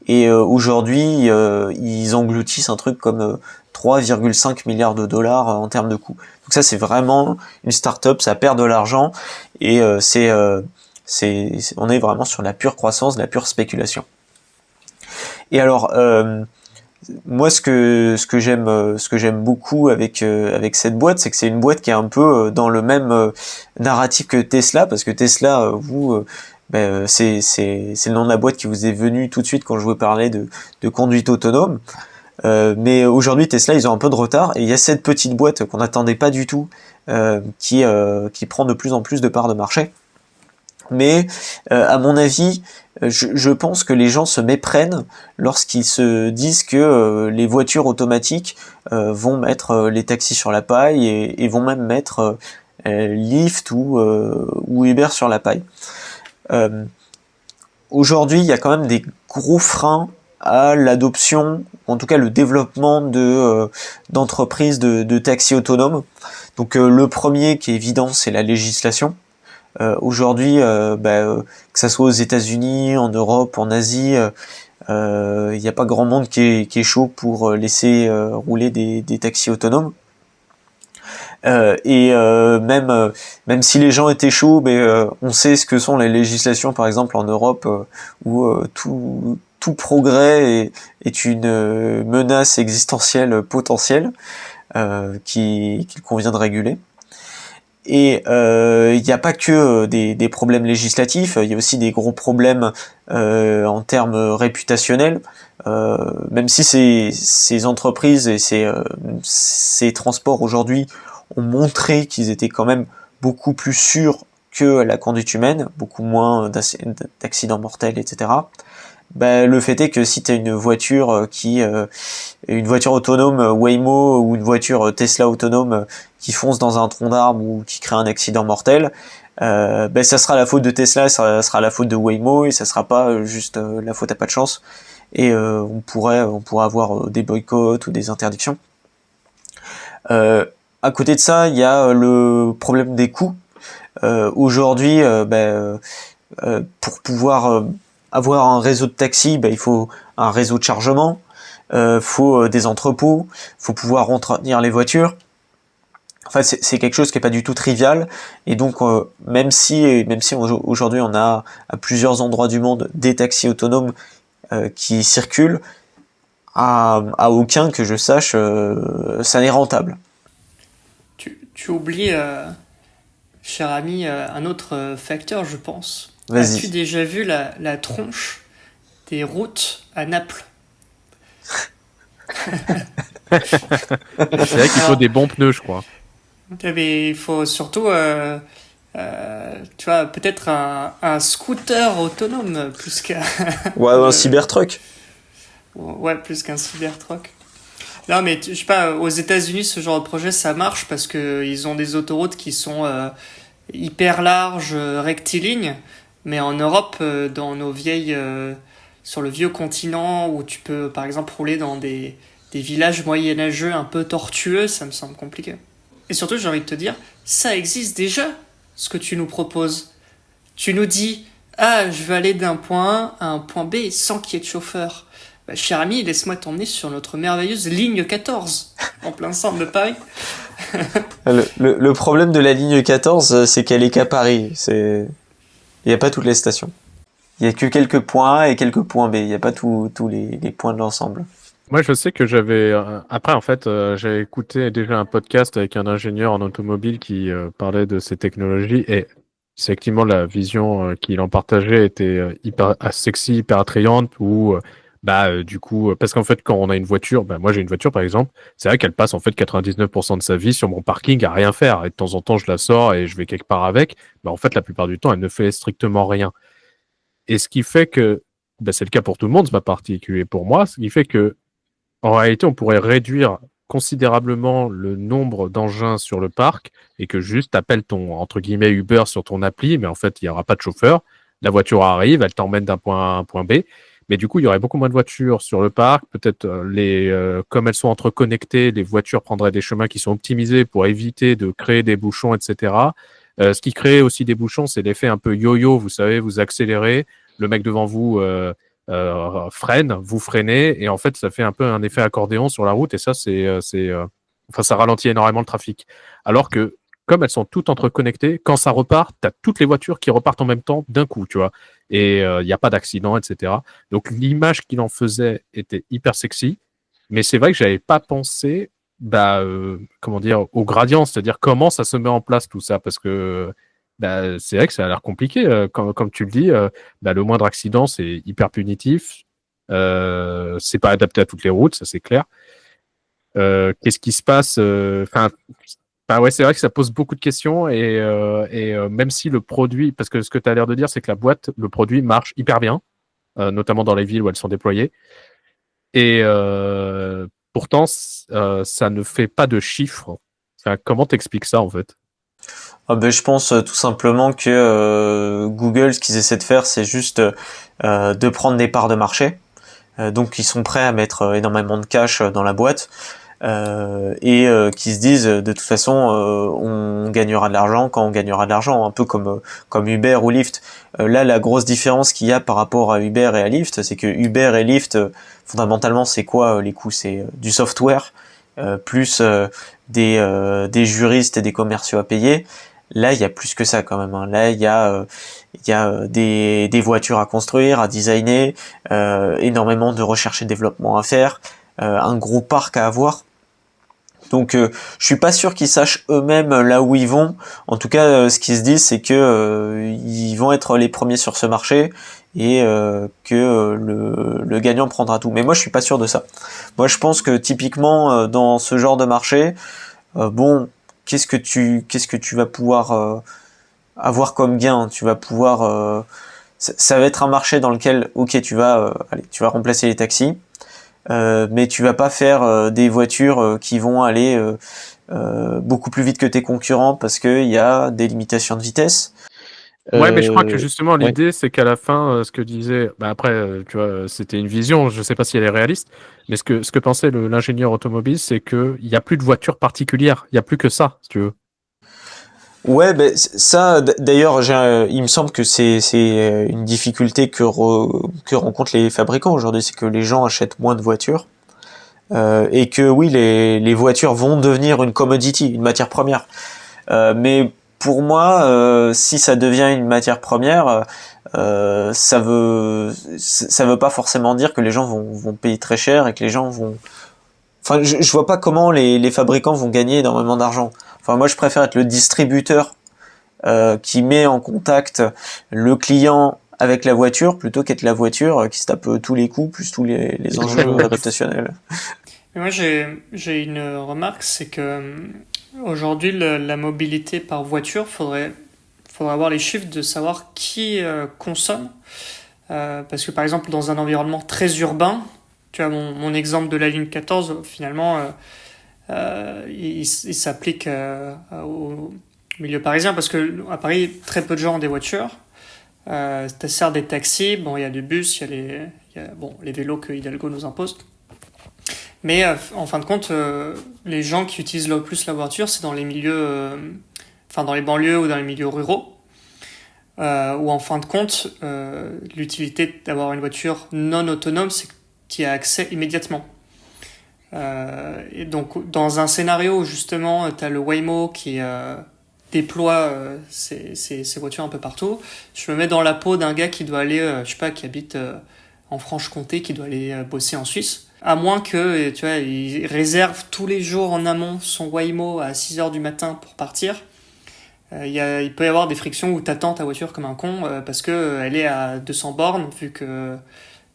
Et aujourd'hui, ils engloutissent un truc comme 3,5 milliards de dollars en termes de coûts. Donc ça, c'est vraiment une start-up, ça perd de l'argent, et on est vraiment sur la pure croissance, la pure spéculation. Et alors, moi, ce que j'aime beaucoup avec cette boîte, c'est que c'est une boîte qui est un peu dans le même narratif que Tesla, parce que Tesla, c'est le nom de la boîte qui vous est venu tout de suite quand je vous parlais de conduite autonome. Mais aujourd'hui, Tesla, ils ont un peu de retard, et il y a cette petite boîte qu'on n'attendait pas du tout, qui prend de plus en plus de parts de marché. Mais à mon avis, je pense que les gens se méprennent lorsqu'ils se disent que les voitures automatiques vont mettre les taxis sur la paille, et vont même mettre Lyft ou Uber sur la paille. Aujourd'hui, il y a quand même des gros freins à l'adoption, en tout cas le développement d'entreprises de taxis autonomes. Donc le premier qui est évident, c'est la législation. Aujourd'hui, que ça soit aux États-Unis, en Europe, en Asie, il n'y a pas grand monde qui est chaud pour laisser rouler des taxis autonomes. Même si les gens étaient chauds, on sait ce que sont les législations, par exemple en Europe, où tout progrès est une menace existentielle potentielle qu'il convient de réguler. Et il n'y a pas que des problèmes législatifs, il y a aussi des gros problèmes en termes réputationnels. Même si ces entreprises et ces transports aujourd'hui ont montré qu'ils étaient quand même beaucoup plus sûrs que la conduite humaine, beaucoup moins d'accidents mortels, etc. Le fait est que si tu as une voiture autonome Waymo, ou une voiture Tesla autonome qui fonce dans un tronc d'arbre ou qui crée un accident mortel, ça sera la faute de Tesla, ça sera la faute de Waymo, et ça sera pas juste la faute à pas de chance. Et on pourrait avoir des boycotts ou des interdictions. À côté de ça, il y a le problème des coûts. Aujourd'hui, pour pouvoir avoir un réseau de taxis, il faut un réseau de chargement, faut des entrepôts, faut pouvoir entretenir les voitures. Enfin, c'est quelque chose qui est pas du tout trivial, et donc même si aujourd'hui on a à plusieurs endroits du monde des taxis autonomes qui circulent, à aucun que je sache, ça n'est rentable. Tu oublies, cher ami, un autre facteur, je pense. Vas-y. As-tu déjà vu la tronche des routes à Naples ? C'est vrai qu'il faut des bons pneus, je crois. Mais il faut surtout, tu vois, peut-être un scooter autonome plus qu'un... Ouais, un Cybertruck. Ouais, plus qu'un Cybertruck. Non, mais je sais pas, aux États-Unis, ce genre de projet, ça marche parce que ils ont des autoroutes qui sont hyper larges, rectilignes. Mais en Europe, dans nos vieilles, sur le vieux continent, où tu peux, par exemple, rouler dans des villages moyenâgeux un peu tortueux, ça me semble compliqué. Et surtout, j'ai envie de te dire, ça existe déjà, ce que tu nous proposes. Tu nous dis, ah, je veux aller d'un point A à un point B sans qu'il y ait de chauffeur. Bah, cher ami, laisse-moi t'emmener sur notre merveilleuse ligne 14, en plein centre de Paris. Le problème de la ligne 14, c'est qu'elle est qu'à Paris. Il n'y a pas toutes les stations. Il n'y a que quelques points A et quelques points B. Il n'y a pas tous les points de l'ensemble. Moi, je sais que j'avais... Après, en fait, j'avais écouté déjà un podcast avec un ingénieur en automobile qui parlait de ces technologies. Et c'est effectivement la vision qu'il en partageait était hyper sexy, hyper attrayante. Où, du coup, parce qu'en fait, quand on a une voiture, moi j'ai une voiture par exemple, c'est vrai qu'elle passe en fait 99% de sa vie sur mon parking à rien faire. Et de temps en temps, je la sors et je vais quelque part avec. En fait, la plupart du temps, elle ne fait strictement rien. Et ce qui fait que, c'est le cas pour tout le monde, c'est pas particulier pour moi, ce qui fait que en réalité, on pourrait réduire considérablement le nombre d'engins sur le parc et que juste t'appelles ton, entre guillemets, Uber sur ton appli, mais en fait, il n'y aura pas de chauffeur. La voiture arrive, elle t'emmène d'un point A à un point B. Mais du coup, il y aurait beaucoup moins de voitures sur le parc. Peut-être comme elles sont interconnectées, les voitures prendraient des chemins qui sont optimisés pour éviter de créer des bouchons, etc. Ce qui crée aussi des bouchons, c'est l'effet un peu yo-yo. Vous savez, vous accélérez, le mec devant vous freine, vous freinez, et en fait, ça fait un peu un effet accordéon sur la route, et ça, ça ralentit énormément le trafic. Alors que, comme elles sont toutes interconnectées, quand ça repart, tu as toutes les voitures qui repartent en même temps d'un coup, tu vois, et il n'y a pas d'accident, etc. Donc, l'image qu'il en faisait était hyper sexy, mais c'est vrai que j'avais pas pensé, au gradient, c'est-à-dire comment ça se met en place tout ça, parce que c'est vrai que ça a l'air compliqué. Comme tu le dis, le moindre accident, c'est hyper punitif. C'est pas adapté à toutes les routes, ça c'est clair. Qu'est-ce qui se passe ouais, c'est vrai que ça pose beaucoup de questions et même si le produit, parce que ce que tu as l'air de dire, c'est que le produit marche hyper bien, notamment dans les villes où elles sont déployées. Et pourtant, ça ne fait pas de chiffres. Comment t'expliques ça en fait? Je pense tout simplement que Google, ce qu'ils essaient de faire, c'est juste de prendre des parts de marché. Donc ils sont prêts à mettre énormément de cash dans la boîte et qui se disent de toute façon on gagnera de l'argent quand on gagnera de l'argent, un peu comme Uber ou Lyft. Là, la grosse différence qu'il y a par rapport à Uber et à Lyft, c'est que Uber et Lyft, fondamentalement, c'est quoi les coûts? C'est du software plus des juristes et des commerciaux à payer. Là, il y a plus que ça quand même. Hein. Là, il y a des voitures à construire, à designer, énormément de recherche et développement à faire, un gros parc à avoir. Donc, je suis pas sûr qu'ils sachent eux-mêmes là où ils vont. En tout cas, ce qu'ils se disent, c'est que ils vont être les premiers sur ce marché et que le gagnant prendra tout. Mais moi, je suis pas sûr de ça. Moi, je pense que typiquement dans ce genre de marché, qu'est-ce que tu vas pouvoir avoir comme gain? Tu vas pouvoir ça va être un marché dans lequel tu vas remplacer les taxis, mais tu vas pas faire des voitures qui vont aller beaucoup plus vite que tes concurrents parce que il y a des limitations de vitesse. Ouais, mais je crois que justement, ouais. l'idée, c'est qu'à la fin, ce que disait, après, tu vois, c'était une vision, je sais pas si elle est réaliste, mais ce que pensait l'ingénieur automobile, c'est qu'il n'y a plus de voitures particulières, il n'y a plus que ça, si tu veux. Ouais, ça, d'ailleurs, il me semble que c'est une difficulté que rencontrent les fabricants aujourd'hui, c'est que les gens achètent moins de voitures. Et que oui, les voitures vont devenir une commodity, une matière première. Mais pour moi, si ça devient une matière première, ça veut pas forcément dire que les gens vont payer très cher et que les gens vont. Enfin, je vois pas comment les fabricants vont gagner énormément d'argent. Enfin, moi, je préfère être le distributeur qui met en contact le client avec la voiture plutôt qu'être la voiture qui se tape tous les coups plus tous les enjeux réputationnels. Mais moi, j'ai une remarque, c'est que aujourd'hui, la mobilité par voiture, faudrait avoir les chiffres de savoir qui consomme. Parce que par exemple, dans un environnement très urbain, tu vois, mon exemple de la ligne 14, finalement, il s'applique au milieu parisien, parce que à Paris, très peu de gens ont des voitures. T'as certes des taxis, bon, il y a du bus, il y a les vélos que Hidalgo nous impose. Mais en fin de compte, les gens qui utilisent le plus la voiture, c'est dans les milieux, dans les banlieues ou dans les milieux ruraux, où en fin de compte, l'utilité d'avoir une voiture non autonome, c'est que tu y as accès immédiatement. Et donc, dans un scénario où justement, tu as le Waymo qui déploie ses voitures un peu partout, je me mets dans la peau d'un gars qui doit aller, qui habite en Franche-Comté, qui doit aller bosser en Suisse. À moins que, tu vois, il réserve tous les jours en amont son Waymo à 6h du matin pour partir. Il peut y avoir des frictions où t'attends ta voiture comme un con parce que elle est à 200 bornes, vu que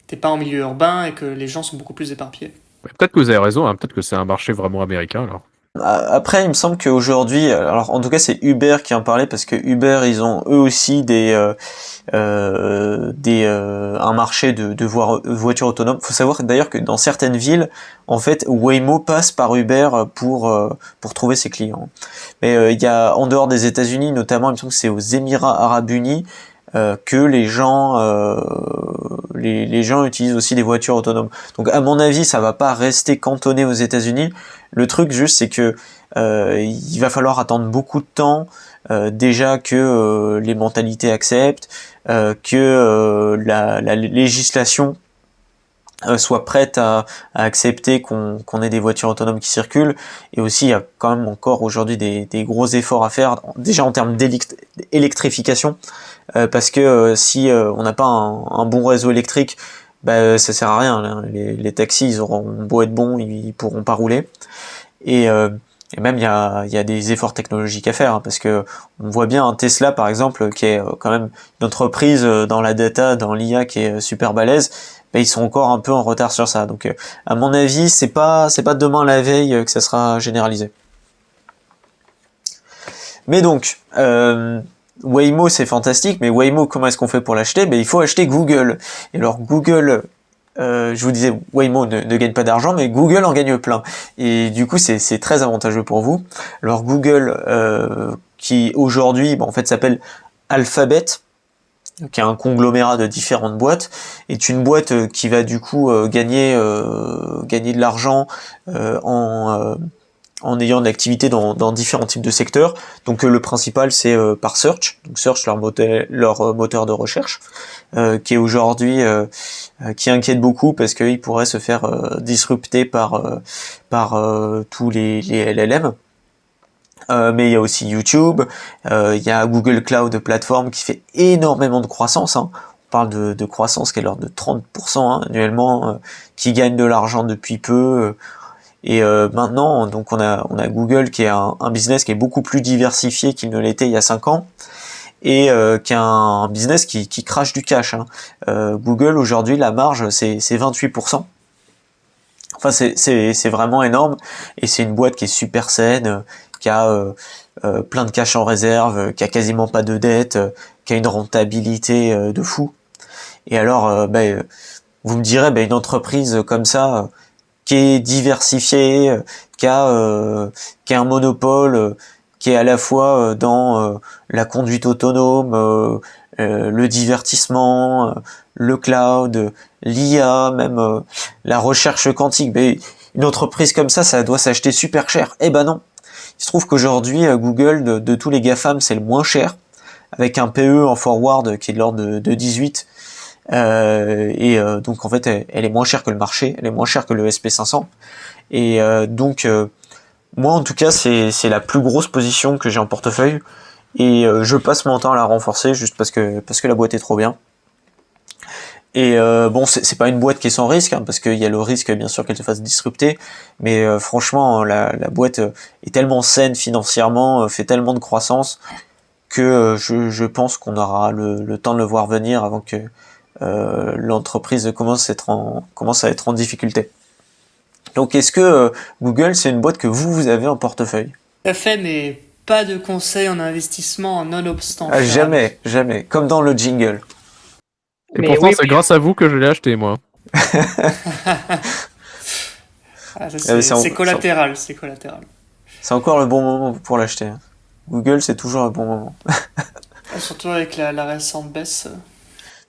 t'es pas en milieu urbain et que les gens sont beaucoup plus éparpillés. Peut-être que vous avez raison, hein, peut-être que c'est un marché vraiment américain alors. Après, il me semble qu'aujourd'hui, alors en tout cas c'est Uber qui en parlait, parce que Uber, ils ont eux aussi un marché de voitures autonomes. Faut savoir d'ailleurs que dans certaines villes, en fait, Waymo passe par Uber pour trouver ses clients. Mais il y a, en dehors des États-Unis, notamment, il me semble que c'est aux Émirats Arabes Unis, que les gens utilisent aussi des voitures autonomes. Donc à mon avis, ça va pas rester cantonné aux États-Unis. Le truc juste, c'est que il va falloir attendre beaucoup de temps, déjà que les mentalités acceptent, que la législation soit prête à accepter qu'on ait des voitures autonomes qui circulent. Et aussi, il y a quand même encore aujourd'hui des gros efforts à faire, déjà en termes d'électrification, parce que si on n'a pas un bon réseau électrique, ça sert à rien, hein. Les taxis, ils auront beau être bons, ils pourront pas rouler. Et même il y a des efforts technologiques à faire, hein, parce que on voit bien Tesla par exemple, qui est quand même une entreprise dans la data, dans l'IA, qui est super balèze. Ils sont encore un peu en retard sur ça. Donc à mon avis, c'est pas demain la veille que ça sera généralisé. Mais donc Waymo, c'est fantastique, mais Waymo, comment est-ce qu'on fait pour l'acheter? Il faut acheter Google. Et alors Google, je vous disais, Waymo ne gagne pas d'argent, mais Google en gagne plein. Et du coup, c'est très avantageux pour vous. Alors Google, qui aujourd'hui, en fait, s'appelle Alphabet, qui est un conglomérat de différentes boîtes, est une boîte qui va du coup gagner de l'argent en ayant de l'activité dans différents types de secteurs. Donc le principal, c'est par Search, donc Search, leur moteur de recherche, qui est aujourd'hui qui inquiète beaucoup, parce qu'il pourrait se faire disrupter par tous les LLM. Mais il y a aussi YouTube, il y a Google Cloud Platform qui fait énormément de croissance, hein. On parle de croissance qui est de l'ordre de 30% annuellement, qui gagne de l'argent depuis peu. Et maintenant, donc on a Google qui est un business qui est beaucoup plus diversifié qu'il ne l'était il y a 5 ans, et qui a un business qui crache du cash, hein. Google aujourd'hui, la marge c'est 28%. Enfin c'est vraiment énorme, et c'est une boîte qui est super saine, qui a plein de cash en réserve, qui a quasiment pas de dette, qui a une rentabilité de fou. Et alors, vous me direz, une entreprise comme ça, qui est diversifiée, qui a un monopole, qui est à la fois dans la conduite autonome, le divertissement, le cloud, l'IA, même la recherche quantique. Une entreprise comme ça doit s'acheter super cher. Eh ben non. Il se trouve qu'aujourd'hui, Google, de tous les GAFAM, c'est le moins cher, avec un PE en forward qui est de l'ordre de 18. Donc en fait, elle est moins chère que le marché, elle est moins chère que le SP500. Et donc, moi en tout cas, c'est la plus grosse position que j'ai en portefeuille. Et je passe mon temps à la renforcer juste parce que la boîte est trop bien. Et c'est pas une boîte qui est sans risque, hein, parce qu'il y a le risque bien sûr qu'elle se fasse disrupter, mais franchement la boîte est tellement saine financièrement, fait tellement de croissance, que je pense qu'on aura le temps de le voir venir avant que l'entreprise commence à être en difficulté. Donc est-ce que Google, c'est une boîte que vous avez en portefeuille? Tout à fait, mais pas de conseils en investissement nonobstant. Ah, jamais, jamais. Comme dans le jingle. Et Mais pourtant, oui, c'est grâce à vous que je l'ai acheté, moi. Ah, ça, c'est c'est collatéral, c'est collatéral. C'est encore le bon moment pour l'acheter. Google, c'est toujours un bon moment. Surtout avec la récente baisse.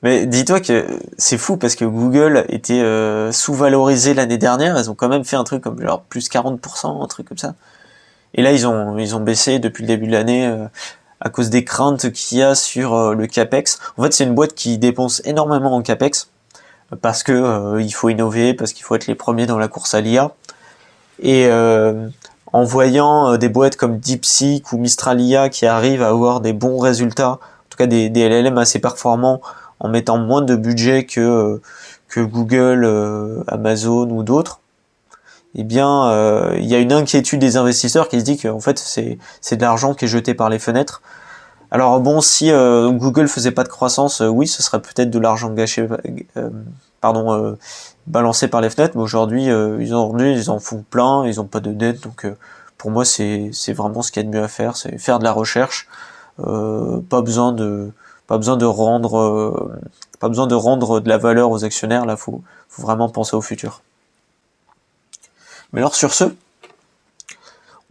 Mais dis-toi que c'est fou parce que Google était sous-valorisé l'année dernière. Ils ont quand même fait un truc comme genre plus 40%, un truc comme ça. Et là, ils ont baissé depuis le début de l'année à cause des craintes qu'il y a sur le CAPEX. En fait, c'est une boîte qui dépense énormément en CAPEX parce que il faut innover, parce qu'il faut être les premiers dans la course à l'IA. Et en voyant des boîtes comme DeepSeek ou Mistralia qui arrivent à avoir des bons résultats, en tout cas des LLM assez performants, en mettant moins de budget que Google, Amazon ou d'autres, eh bien, il y a une inquiétude des investisseurs qui se dit qu'en fait, c'est de l'argent qui est jeté par les fenêtres. Alors bon, si Google faisait pas de croissance, oui, ce serait peut-être de l'argent gâché, balancé par les fenêtres, mais aujourd'hui, ils en font plein, ils ont pas de dette, donc pour moi, c'est vraiment ce qu'il y a de mieux à faire, c'est faire de la recherche, pas besoin de rendre de la valeur aux actionnaires, là, faut vraiment penser au futur. Mais alors sur ce,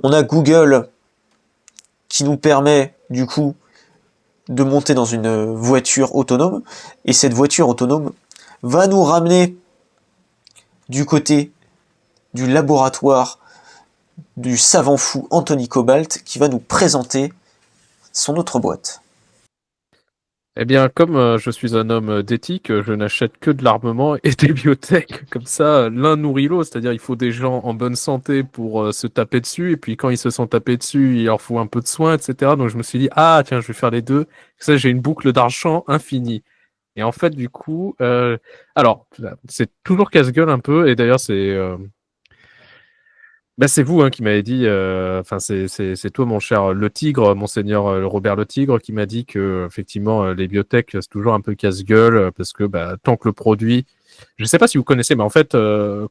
on a Google qui nous permet du coup de monter dans une voiture autonome, et cette voiture autonome va nous ramener du côté du laboratoire du savant fou Anthony Cobalt qui va nous présenter son autre boîte. Eh bien, comme je suis un homme d'éthique, je n'achète que de l'armement et des biotech. Comme ça, l'un nourrit l'autre. C'est-à-dire, il faut des gens en bonne santé pour se taper dessus. Et puis, quand ils se sont tapés dessus, il leur faut un peu de soins, etc. Donc, je me suis dit, ah, tiens, je vais faire les deux. Ça, j'ai une boucle d'argent infinie. Et en fait, du coup, alors, c'est toujours casse-gueule un peu. Et d'ailleurs, c'est vous qui m'avez dit, enfin c'est toi mon cher Le Tigre, monseigneur Robert Le Tigre, qui m'a dit que effectivement les biotech c'est toujours un peu casse-gueule parce que tant que le produit, je ne sais pas si vous connaissez, mais en fait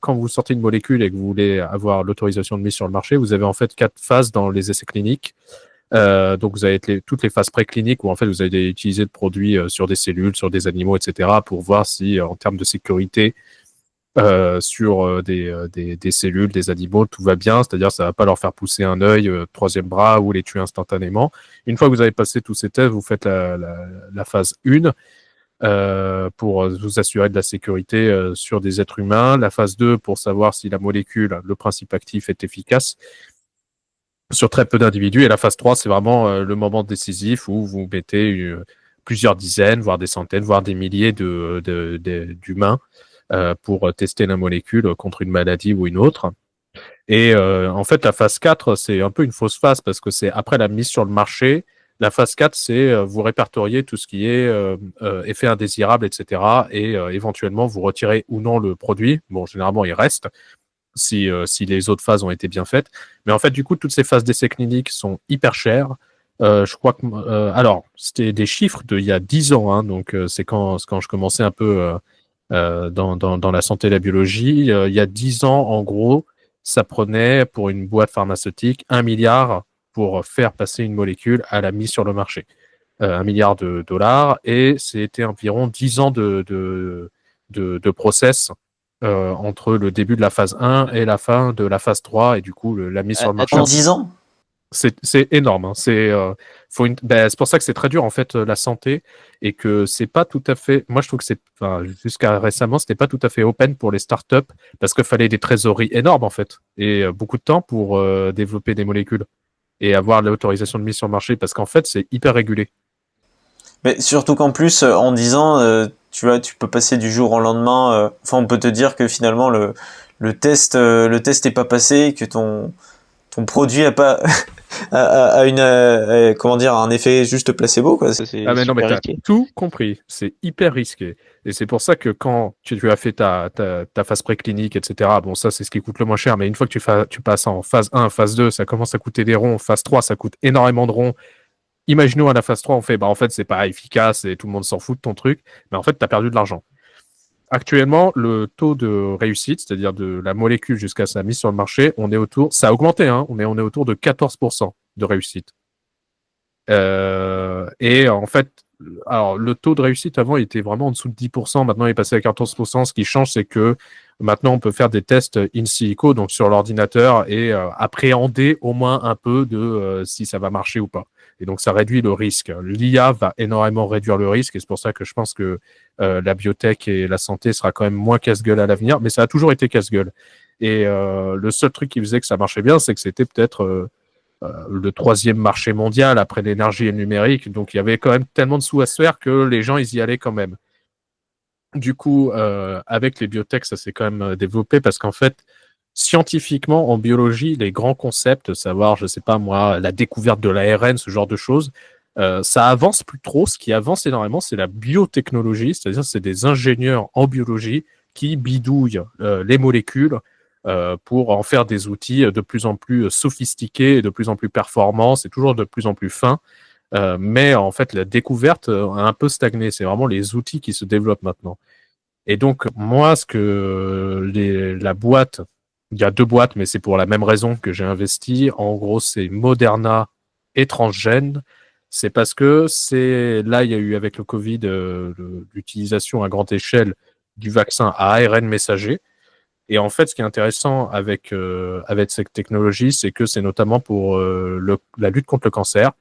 quand vous sortez une molécule et que vous voulez avoir l'autorisation de mise sur le marché, vous avez en fait 4 phases dans les essais cliniques. Donc vous avez toutes les phases précliniques où en fait vous allez utiliser le produit sur des cellules, sur des animaux, etc. pour voir si en termes de sécurité sur des cellules, des animaux, tout va bien, c'est-à-dire ça va pas leur faire pousser un œil, troisième bras ou les tuer instantanément. Une fois que vous avez passé tous ces tests, vous faites la phase 1 pour vous assurer de la sécurité sur des êtres humains, la phase 2 pour savoir si la molécule, le principe actif est efficace sur très peu d'individus, et la phase 3 c'est vraiment le moment décisif où vous mettez plusieurs dizaines, voire des centaines, voire des milliers d'humains pour tester la molécule contre une maladie ou une autre. Et en fait, la phase 4, c'est un peu une fausse phase parce que c'est après la mise sur le marché. La phase 4, c'est vous répertoriez tout ce qui est effet indésirable, etc. Et éventuellement, vous retirez ou non le produit. Bon, généralement, il reste si les autres phases ont été bien faites. Mais en fait, du coup, toutes ces phases d'essais cliniques sont hyper chères. Je crois que... alors, c'était des chiffres d'il y a 10 ans. Donc, c'est quand je commençais un peu... dans la santé et la biologie. Il y a 10 ans, en gros, ça prenait pour une boîte pharmaceutique 1 milliard pour faire passer une molécule à la mise sur le marché. 1 milliard de dollars, et c'était environ 10 ans de process entre le début de la phase 1 et la fin de la phase 3, et du coup la mise sur le marché. En 10 ans? C'est énorme. C'est pour ça que c'est très dur en fait la santé, et que c'est pas tout à fait. Moi, je trouve que jusqu'à récemment, c'était pas tout à fait open pour les startups parce qu'il fallait des trésoreries énormes en fait et beaucoup de temps pour développer des molécules et avoir l'autorisation de mise sur le marché parce qu'en fait, c'est hyper régulé. Mais surtout qu'en plus, en 10 ans, tu vois, tu peux passer du jour au lendemain. Enfin, on peut te dire que finalement le test est pas passé, que ton produit a pas un effet juste placebo, quoi. Mais non, mais t'as tout compris. C'est hyper risqué. Et c'est pour ça que quand tu as fait ta phase préclinique, etc., bon, ça, c'est ce qui coûte le moins cher. Mais une fois que tu passes en phase 1, phase 2, ça commence à coûter des ronds. Phase 3, ça coûte énormément de ronds. Imaginons à la phase 3, on fait, en fait, c'est pas efficace et tout le monde s'en fout de ton truc. Mais en fait, t'as perdu de l'argent. Actuellement, le taux de réussite, c'est-à-dire de la molécule jusqu'à sa mise sur le marché, ça a augmenté, hein, mais on est autour de 14% de réussite. Et en fait, alors le taux de réussite avant il était vraiment en dessous de 10%, maintenant il est passé à 14%. Ce qui change, c'est que maintenant on peut faire des tests in silico, donc sur l'ordinateur, et appréhender au moins un peu de si ça va marcher ou pas. Et donc ça réduit le risque. L'IA va énormément réduire le risque, et c'est pour ça que je pense que la biotech et la santé sera quand même moins casse-gueule à l'avenir, mais ça a toujours été casse-gueule. Et le seul truc qui faisait que ça marchait bien, c'est que c'était peut-être le troisième marché mondial après l'énergie et le numérique. Donc, il y avait quand même tellement de sous à se faire que les gens, ils y allaient quand même. Du coup, avec les biotech, ça s'est quand même développé parce qu'en fait, scientifiquement, en biologie, les grands concepts, savoir, je sais pas moi, la découverte de l'ARN, ce genre de choses, ça avance plus trop. Ce qui avance énormément, c'est la biotechnologie, c'est-à-dire c'est des ingénieurs en biologie qui bidouillent les molécules pour en faire des outils de plus en plus sophistiqués et de plus en plus performants. C'est toujours de plus en plus fin. Mais en fait, la découverte a un peu stagné. C'est vraiment les outils qui se développent maintenant. Et donc, moi, la boîte, il y a deux boîtes, mais c'est pour la même raison que j'ai investi. En gros, c'est Moderna et Transgène. C'est parce que là, il y a eu avec le Covid l'utilisation à grande échelle du vaccin à ARN messager. Et en fait, ce qui est intéressant avec cette technologie, c'est que c'est notamment pour la lutte contre le cancer.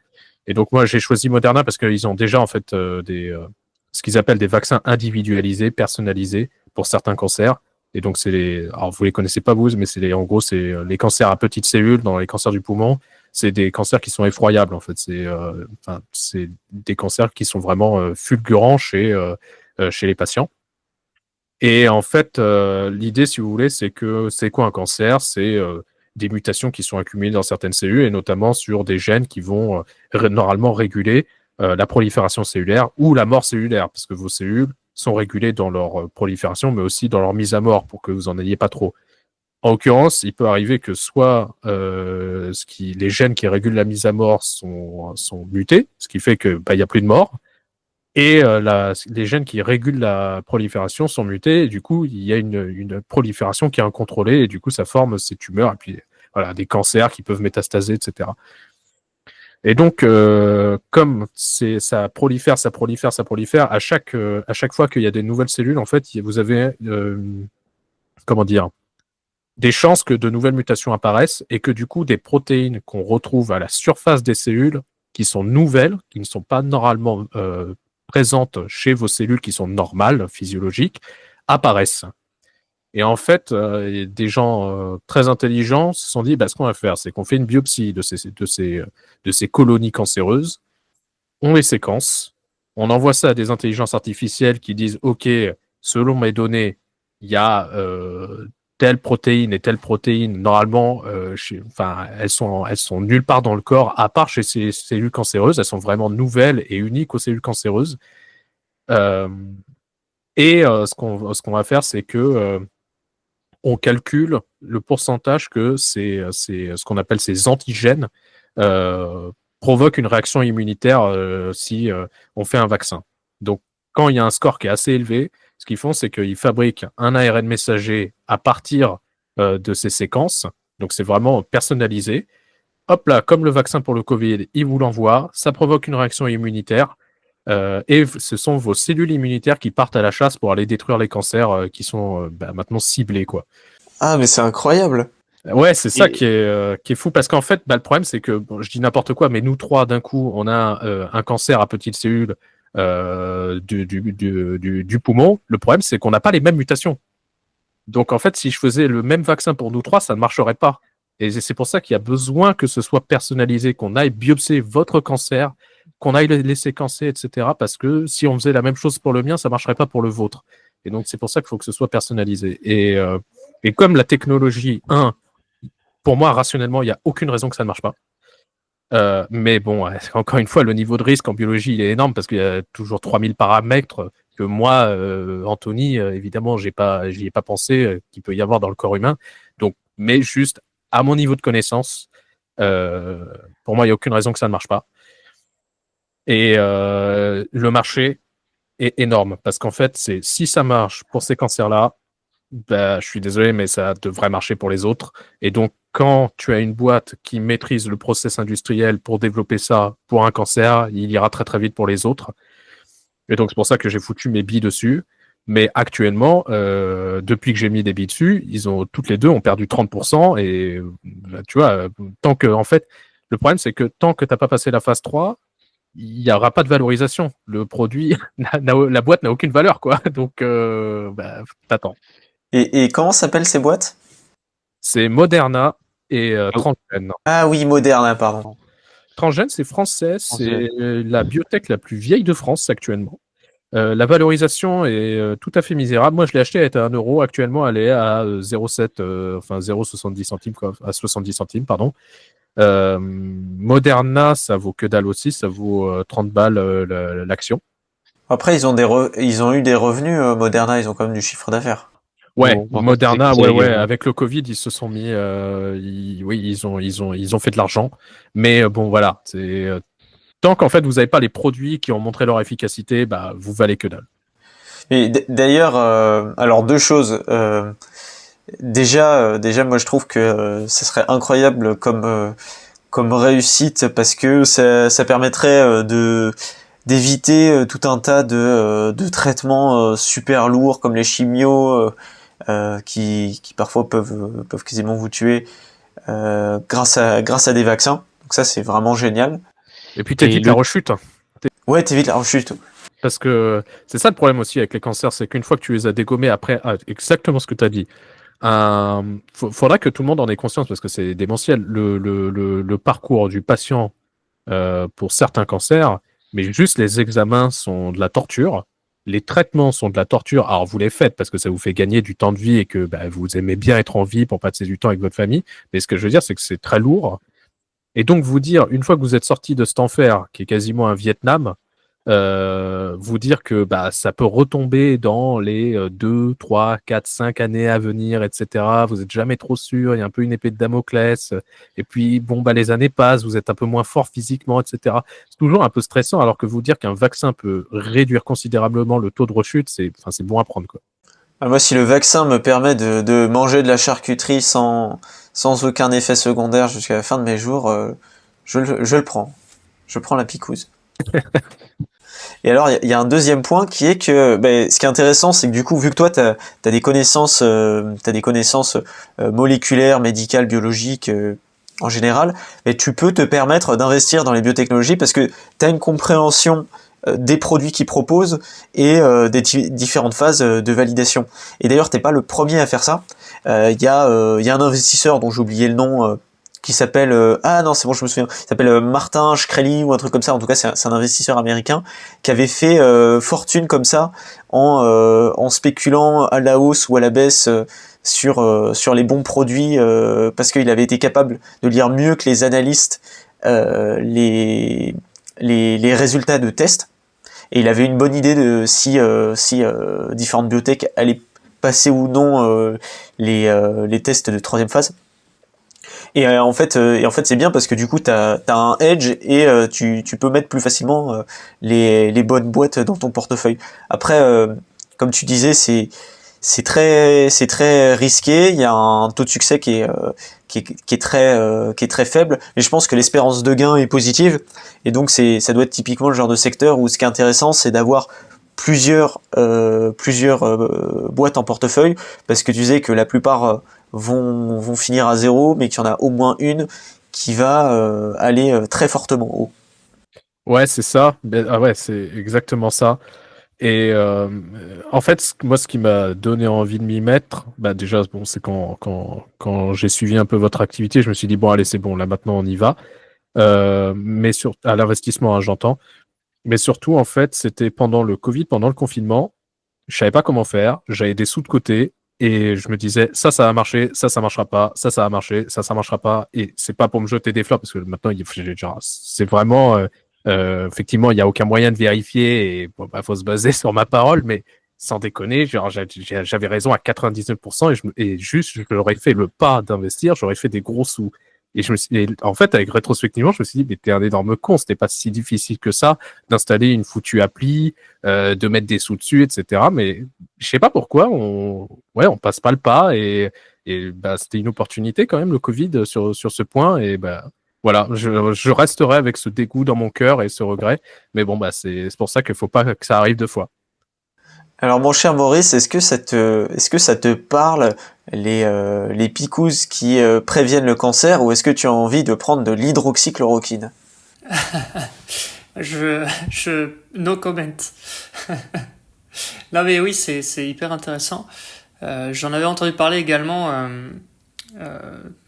Et donc moi, j'ai choisi Moderna parce qu'ils ont déjà en fait ce qu'ils appellent des vaccins individualisés, personnalisés pour certains cancers. Et donc alors vous les connaissez pas vous, mais en gros c'est les cancers à petites cellules, dans les cancers du poumon. C'est des cancers qui sont effroyables en fait. C'est des cancers qui sont vraiment fulgurants chez les patients. Et en fait, l'idée, si vous voulez, c'est quoi un cancer? C'est des mutations qui sont accumulées dans certaines cellules, et notamment sur des gènes qui vont normalement réguler la prolifération cellulaire ou la mort cellulaire, parce que vos cellules sont régulées dans leur prolifération, mais aussi dans leur mise à mort, pour que vous en ayez pas trop. En l'occurrence, il peut arriver que soit les gènes qui régulent la mise à mort sont mutés, ce qui fait que il y a plus de mort, et les gènes qui régulent la prolifération sont mutés, et du coup, il y a une prolifération qui est incontrôlée, et du coup, ça forme ces tumeurs, et puis voilà, des cancers qui peuvent métastaser, etc. Et donc, comme ça prolifère, à chaque fois qu'il y a des nouvelles cellules, en fait, vous avez, comment dire, des chances que de nouvelles mutations apparaissent, et que du coup, des protéines qu'on retrouve à la surface des cellules, qui sont nouvelles, qui ne sont pas normalement présentes chez vos cellules qui sont normales, physiologiques, apparaissent. Et en fait, des gens très intelligents se sont dit, ce qu'on va faire, c'est qu'on fait une biopsie de ces colonies cancéreuses, on les séquence, on envoie ça à des intelligences artificielles qui disent, OK, selon mes données, il y a telle protéine et telle protéine, normalement, elles sont nulle part dans le corps, à part chez ces cellules cancéreuses. Elles sont vraiment nouvelles et uniques aux cellules cancéreuses. Ce qu'on va faire, c'est que on calcule le pourcentage que ce qu'on appelle ces antigènes provoquent une réaction immunitaire si on fait un vaccin. Donc, quand il y a un score qui est assez élevé, ce qu'ils font, c'est qu'ils fabriquent un ARN messager à partir de ces séquences. Donc, c'est vraiment personnalisé. Hop là, comme le vaccin pour le Covid, ils vous l'envoient. Ça provoque une réaction immunitaire. Et ce sont vos cellules immunitaires qui partent à la chasse pour aller détruire les cancers qui sont maintenant ciblés, quoi. Ah, mais c'est incroyable. Ouais, c'est ça qui est fou, parce qu'en fait, le problème, c'est que, je dis n'importe quoi, mais nous trois, d'un coup, on a un cancer à petites cellules du poumon. Le problème, c'est qu'on n'a pas les mêmes mutations. Donc, en fait, si je faisais le même vaccin pour nous trois, ça ne marcherait pas. Et c'est pour ça qu'il y a besoin que ce soit personnalisé, qu'on aille biopsier votre cancer, qu'on aille les séquencer, etc. Parce que si on faisait la même chose pour le mien, ça ne marcherait pas pour le vôtre. Et donc, c'est pour ça qu'il faut que ce soit personnalisé. Et comme la technologie, pour moi, rationnellement, il n'y a aucune raison que ça ne marche pas. Mais bon, encore une fois, le niveau de risque en biologie, il est énorme parce qu'il y a toujours 3000 paramètres que moi, Anthony, évidemment, j'y ai pas pensé qu'il peut y avoir dans le corps humain. Donc, mais juste à mon niveau de connaissance, pour moi, il n'y a aucune raison que ça ne marche pas. Et le marché est énorme. Parce qu'en fait, si ça marche pour ces cancers-là, bah, je suis désolé, mais ça devrait marcher pour les autres. Et donc, quand tu as une boîte qui maîtrise le process industriel pour développer ça pour un cancer, il ira très très vite pour les autres. Et donc, c'est pour ça que j'ai foutu mes billes dessus. Mais actuellement, depuis que j'ai mis des billes dessus, toutes les deux ont perdu 30%. Et bah, tu vois, en fait, le problème, c'est que tant que tu n'as pas passé la phase 3, il n'y aura pas de valorisation. Le produit, la boîte n'a aucune valeur, quoi. Donc, t'attends. Et comment s'appellent ces boîtes? C'est Moderna et Transgène. Ah oui, Moderna, pardon. Transgène, c'est français, c'est la biotech la plus vieille de France actuellement. La valorisation est tout à fait misérable. Moi, je l'ai acheté, elle était à 1 euro. Actuellement, elle est à 0,7, enfin 0,70 centimes, quoi, à 70 centimes, pardon. Moderna, ça vaut que dalle aussi, ça vaut 30 balles l'action. Après, ils ont eu des revenus, Moderna, ils ont quand même du chiffre d'affaires. Ouais, Bon, Moderna, c'est ouais, également. avec le Covid, ils se sont mis, ils ont fait de l'argent, mais bon, voilà, c'est tant qu'en fait vous n'avez pas les produits qui ont montré leur efficacité, bah vous valez que dalle. Et d'ailleurs, alors deux choses. Déjà, moi je trouve que ça serait incroyable comme réussite parce que ça permettrait d'éviter tout un tas de traitements super lourds comme les chimios qui parfois peuvent quasiment vous tuer grâce à des vaccins. Donc ça c'est vraiment génial. Et puis t'évites la rechute. Ouais, t'évites la rechute. Parce que c'est ça le problème aussi avec les cancers, c'est qu'une fois que tu les as dégommés après, exactement ce que tu as dit, faudra que tout le monde en ait conscience parce que c'est démentiel. Le parcours du patient pour certains cancers, mais juste les examens sont de la torture. Les traitements sont de la torture. Alors, vous les faites parce que ça vous fait gagner du temps de vie et que vous aimez bien être en vie pour passer du temps avec votre famille. Mais ce que je veux dire, c'est que c'est très lourd. Et donc, vous dire, une fois que vous êtes sorti de cet enfer, qui est quasiment un Vietnam, vous dire que ça peut retomber dans les 2, 3, 4, 5 années à venir, etc. Vous n'êtes jamais trop sûr, il y a un peu une épée de Damoclès. Et puis, les années passent, vous êtes un peu moins fort physiquement, etc. C'est toujours un peu stressant, alors que vous dire qu'un vaccin peut réduire considérablement le taux de rechute, c'est bon à prendre, quoi. Moi, si le vaccin me permet de manger de la charcuterie sans aucun effet secondaire jusqu'à la fin de mes jours, je le prends. Je prends la picouse. Et alors, il y a un deuxième point qui est que, ce qui est intéressant, c'est que du coup, vu que toi, t'as des connaissances, moléculaires, médicales, biologiques, en général, tu peux te permettre d'investir dans les biotechnologies parce que t'as une compréhension des produits qu'ils proposent et des différentes phases de validation. Et d'ailleurs, t'es pas le premier à faire ça. Il y a un investisseur dont j'ai oublié le nom, qui s'appelle ah non, c'est bon, je me souviens, il s'appelle Martin Shkreli ou un truc comme ça. En tout cas, c'est un investisseur américain qui avait fait fortune comme ça en spéculant à la hausse ou à la baisse sur les bons produits parce qu'il avait été capable de lire mieux que les analystes les résultats de tests. Et il avait une bonne idée de si différentes biotech allaient passer ou non les tests de troisième phase. Et en fait c'est bien parce que du coup t'as un edge et tu peux mettre plus facilement les bonnes boîtes dans ton portefeuille. Après comme tu disais c'est très risqué, il y a un taux de succès qui est très faible, mais je pense que l'espérance de gain est positive et donc ça doit être typiquement le genre de secteur où ce qui est intéressant c'est d'avoir plusieurs boîtes en portefeuille parce que tu sais que la plupart vont finir à zéro mais qu'il y en a au moins une qui va aller très fortement haut. Ouais, c'est ça. Ouais, c'est exactement ça. Et en fait, moi, ce qui m'a donné envie de m'y mettre, déjà, c'est quand j'ai suivi un peu votre activité, je me suis dit, bon, allez, c'est bon, là, maintenant, on y va. Mais à l'investissement, hein, j'entends. Mais surtout, en fait, c'était pendant le Covid, pendant le confinement. Je savais pas comment faire. J'avais des sous de côté et je me disais, ça va marcher, ça marchera pas, ça va marcher, ça marchera pas. Et c'est pas pour me jeter des fleurs parce que maintenant, c'est vraiment, effectivement, il y a aucun moyen de vérifier et faut se baser sur ma parole, mais sans déconner, j'avais raison à 99% et juste, j'aurais fait le pas d'investir, j'aurais fait des gros sous Et en fait, avec rétrospectivement, je me suis dit, mais t'es un énorme con, c'était pas si difficile que ça d'installer une foutue appli, de mettre des sous dessus, etc. Mais je sais pas pourquoi, on passe pas le pas et bah, c'était une opportunité quand même, le Covid, sur ce point. Et bah, voilà, je resterai avec ce dégoût dans mon cœur et ce regret. Mais bon, bah, c'est pour ça qu'il faut pas que ça arrive 2 fois. Alors mon cher Maurice, est-ce que ça te parle les picouzes qui préviennent le cancer, ou est-ce que tu as envie de prendre de l'hydroxychloroquine? No comment. Non mais oui, c'est hyper intéressant. J'en avais entendu parler également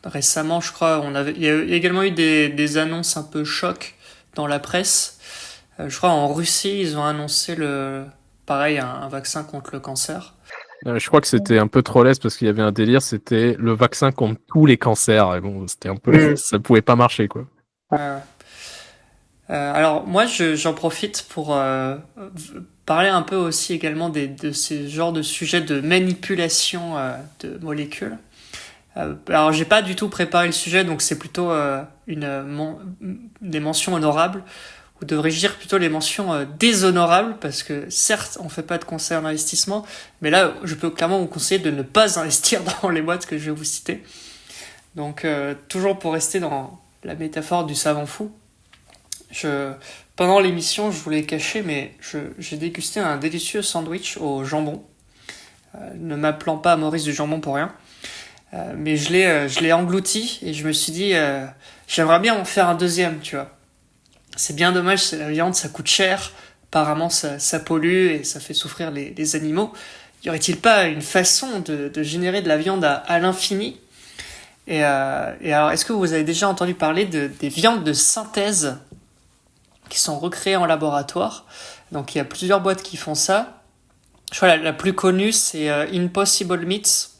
récemment, je crois. Il y a également eu des annonces un peu choc dans la presse. Je crois en Russie, ils ont annoncé pareil, un vaccin contre le cancer. Je crois que c'était un peu trop leste parce qu'il y avait un délire, c'était le vaccin contre tous les cancers. Et bon, c'était un peu, ça pouvait pas marcher, quoi. Alors moi, j'en profite pour parler un peu aussi également de ces genres de sujets de manipulation de molécules. Alors j'ai pas du tout préparé le sujet, donc c'est plutôt des mentions honorables, ou devrais-je dire plutôt les mentions déshonorables, parce que certes on fait pas de conseils en investissement, mais là je peux clairement vous conseiller de ne pas investir dans les boîtes que je vais vous citer. Donc toujours pour rester dans la métaphore du savant fou, pendant l'émission je vous l'ai caché, mais j'ai dégusté un délicieux sandwich au jambon, ne m'appelant pas Maurice du jambon pour rien. Mais je l'ai englouti et je me suis dit j'aimerais bien en faire un deuxième, tu vois. C'est bien dommage, c'est la viande, ça coûte cher, apparemment ça pollue et ça fait souffrir les animaux. Y aurait-il pas une façon de générer de la viande à l'infini? Et alors, est-ce que vous avez déjà entendu parler des viandes de synthèse qui sont recréées en laboratoire? Donc il y a plusieurs boîtes qui font ça. Je crois la plus connue c'est Impossible Meats.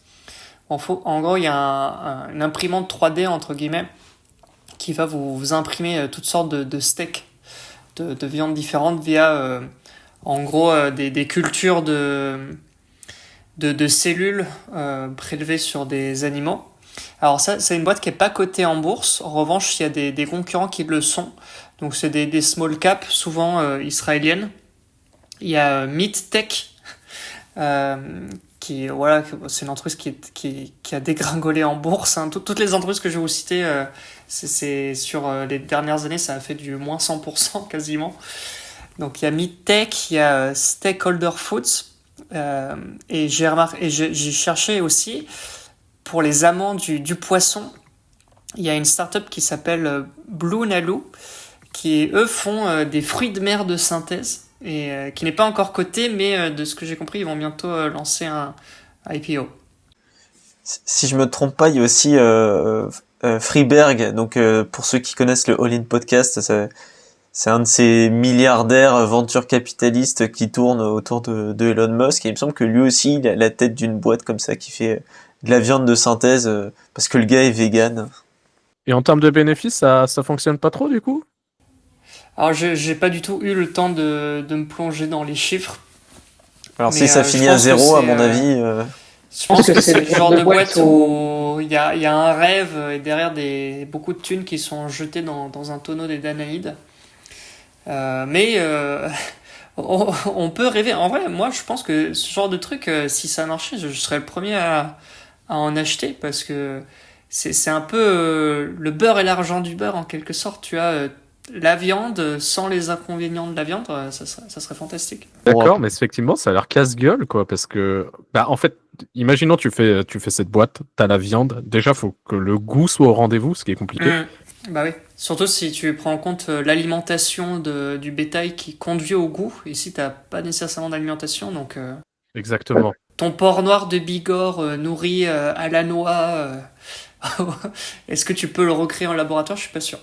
En gros, il y a une imprimante 3D, entre guillemets, qui va vous imprimer toutes sortes de steaks, de viandes différentes via, en gros, des cultures de cellules prélevées sur des animaux. Alors ça, c'est une boîte qui est pas cotée en bourse. En revanche, il y a des concurrents qui le sont. Donc c'est des small caps, souvent israéliennes. Il y a Meat Tech, voilà, c'est une entreprise qui a dégringolé en bourse, hein. Toutes les entreprises que je vais vous citer, c'est sur les dernières années, ça a fait du moins 100% quasiment. Donc il y a Meattech, il y a Stakeholder Foods, et j'ai cherché aussi pour les amants du poisson. Il y a une startup qui s'appelle Blue Nalu, qui eux font des fruits de mer de synthèse, et qui n'est pas encore coté, mais de ce que j'ai compris, ils vont bientôt lancer un IPO. Si je me trompe pas, il y a aussi Freeberg. Donc pour ceux qui connaissent le All In Podcast, c'est un de ces milliardaires venture capitalistes qui tourne autour de Elon Musk. Et il me semble que lui aussi, il a la tête d'une boîte comme ça qui fait de la viande de synthèse parce que le gars est vegan. Et en termes de bénéfices, ça fonctionne pas trop du coup? Alors j'ai pas du tout eu le temps de me plonger dans les chiffres. Alors si ça finit à zéro, à mon avis... Je pense que c'est le genre de boîte où il y a un rêve et derrière beaucoup de thunes qui sont jetées dans un tonneau des Danaïdes. Mais on peut rêver. En vrai, moi je pense que ce genre de truc, si ça marchait, je serais le premier à en acheter, parce que c'est un peu le beurre et l'argent du beurre en quelque sorte. Tu as la viande sans les inconvénients de la viande, ça serait fantastique. D'accord, mais effectivement, ça a l'air casse-gueule, quoi, parce que, bah, en fait, imaginons tu fais cette boîte, t'as la viande, déjà, faut que le goût soit au rendez-vous, ce qui est compliqué. Bah oui, surtout si tu prends en compte l'alimentation du bétail qui conduit au goût, ici t'as pas nécessairement d'alimentation, donc... Exactement. Ton porc noir de Bigorre nourri à la noix, est-ce que tu peux le recréer en laboratoire? Je suis pas sûr.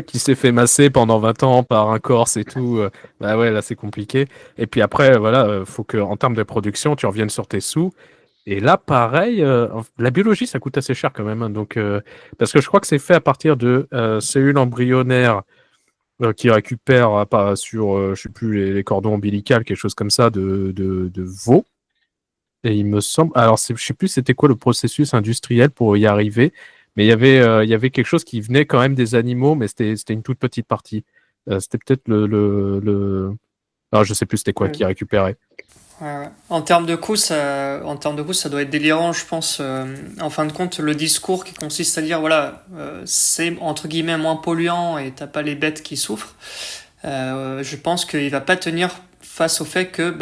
Qui s'est fait masser pendant 20 ans par un Corse et tout. Bah ouais, là c'est compliqué. Et puis après, voilà, faut que en termes de production, tu reviennes sur tes sous. Et là, pareil, la biologie, ça coûte assez cher quand même. Hein, donc, parce que je crois que c'est fait à partir de cellules embryonnaires qui récupèrent sur, je sais plus, les cordons ombilicales, quelque chose comme ça, de veau. Et il me semble, alors je sais plus c'était quoi le processus industriel pour y arriver. Mais il y avait quelque chose qui venait quand même des animaux, mais c'était une toute petite partie. C'était peut-être alors, je sais plus c'était quoi qui récupérait. Ouais. En termes de coût, ça doit être délirant, je pense. En fin de compte, le discours qui consiste à dire, voilà, c'est entre guillemets moins polluant et t'as pas les bêtes qui souffrent. Je pense qu'il va pas tenir face au fait que,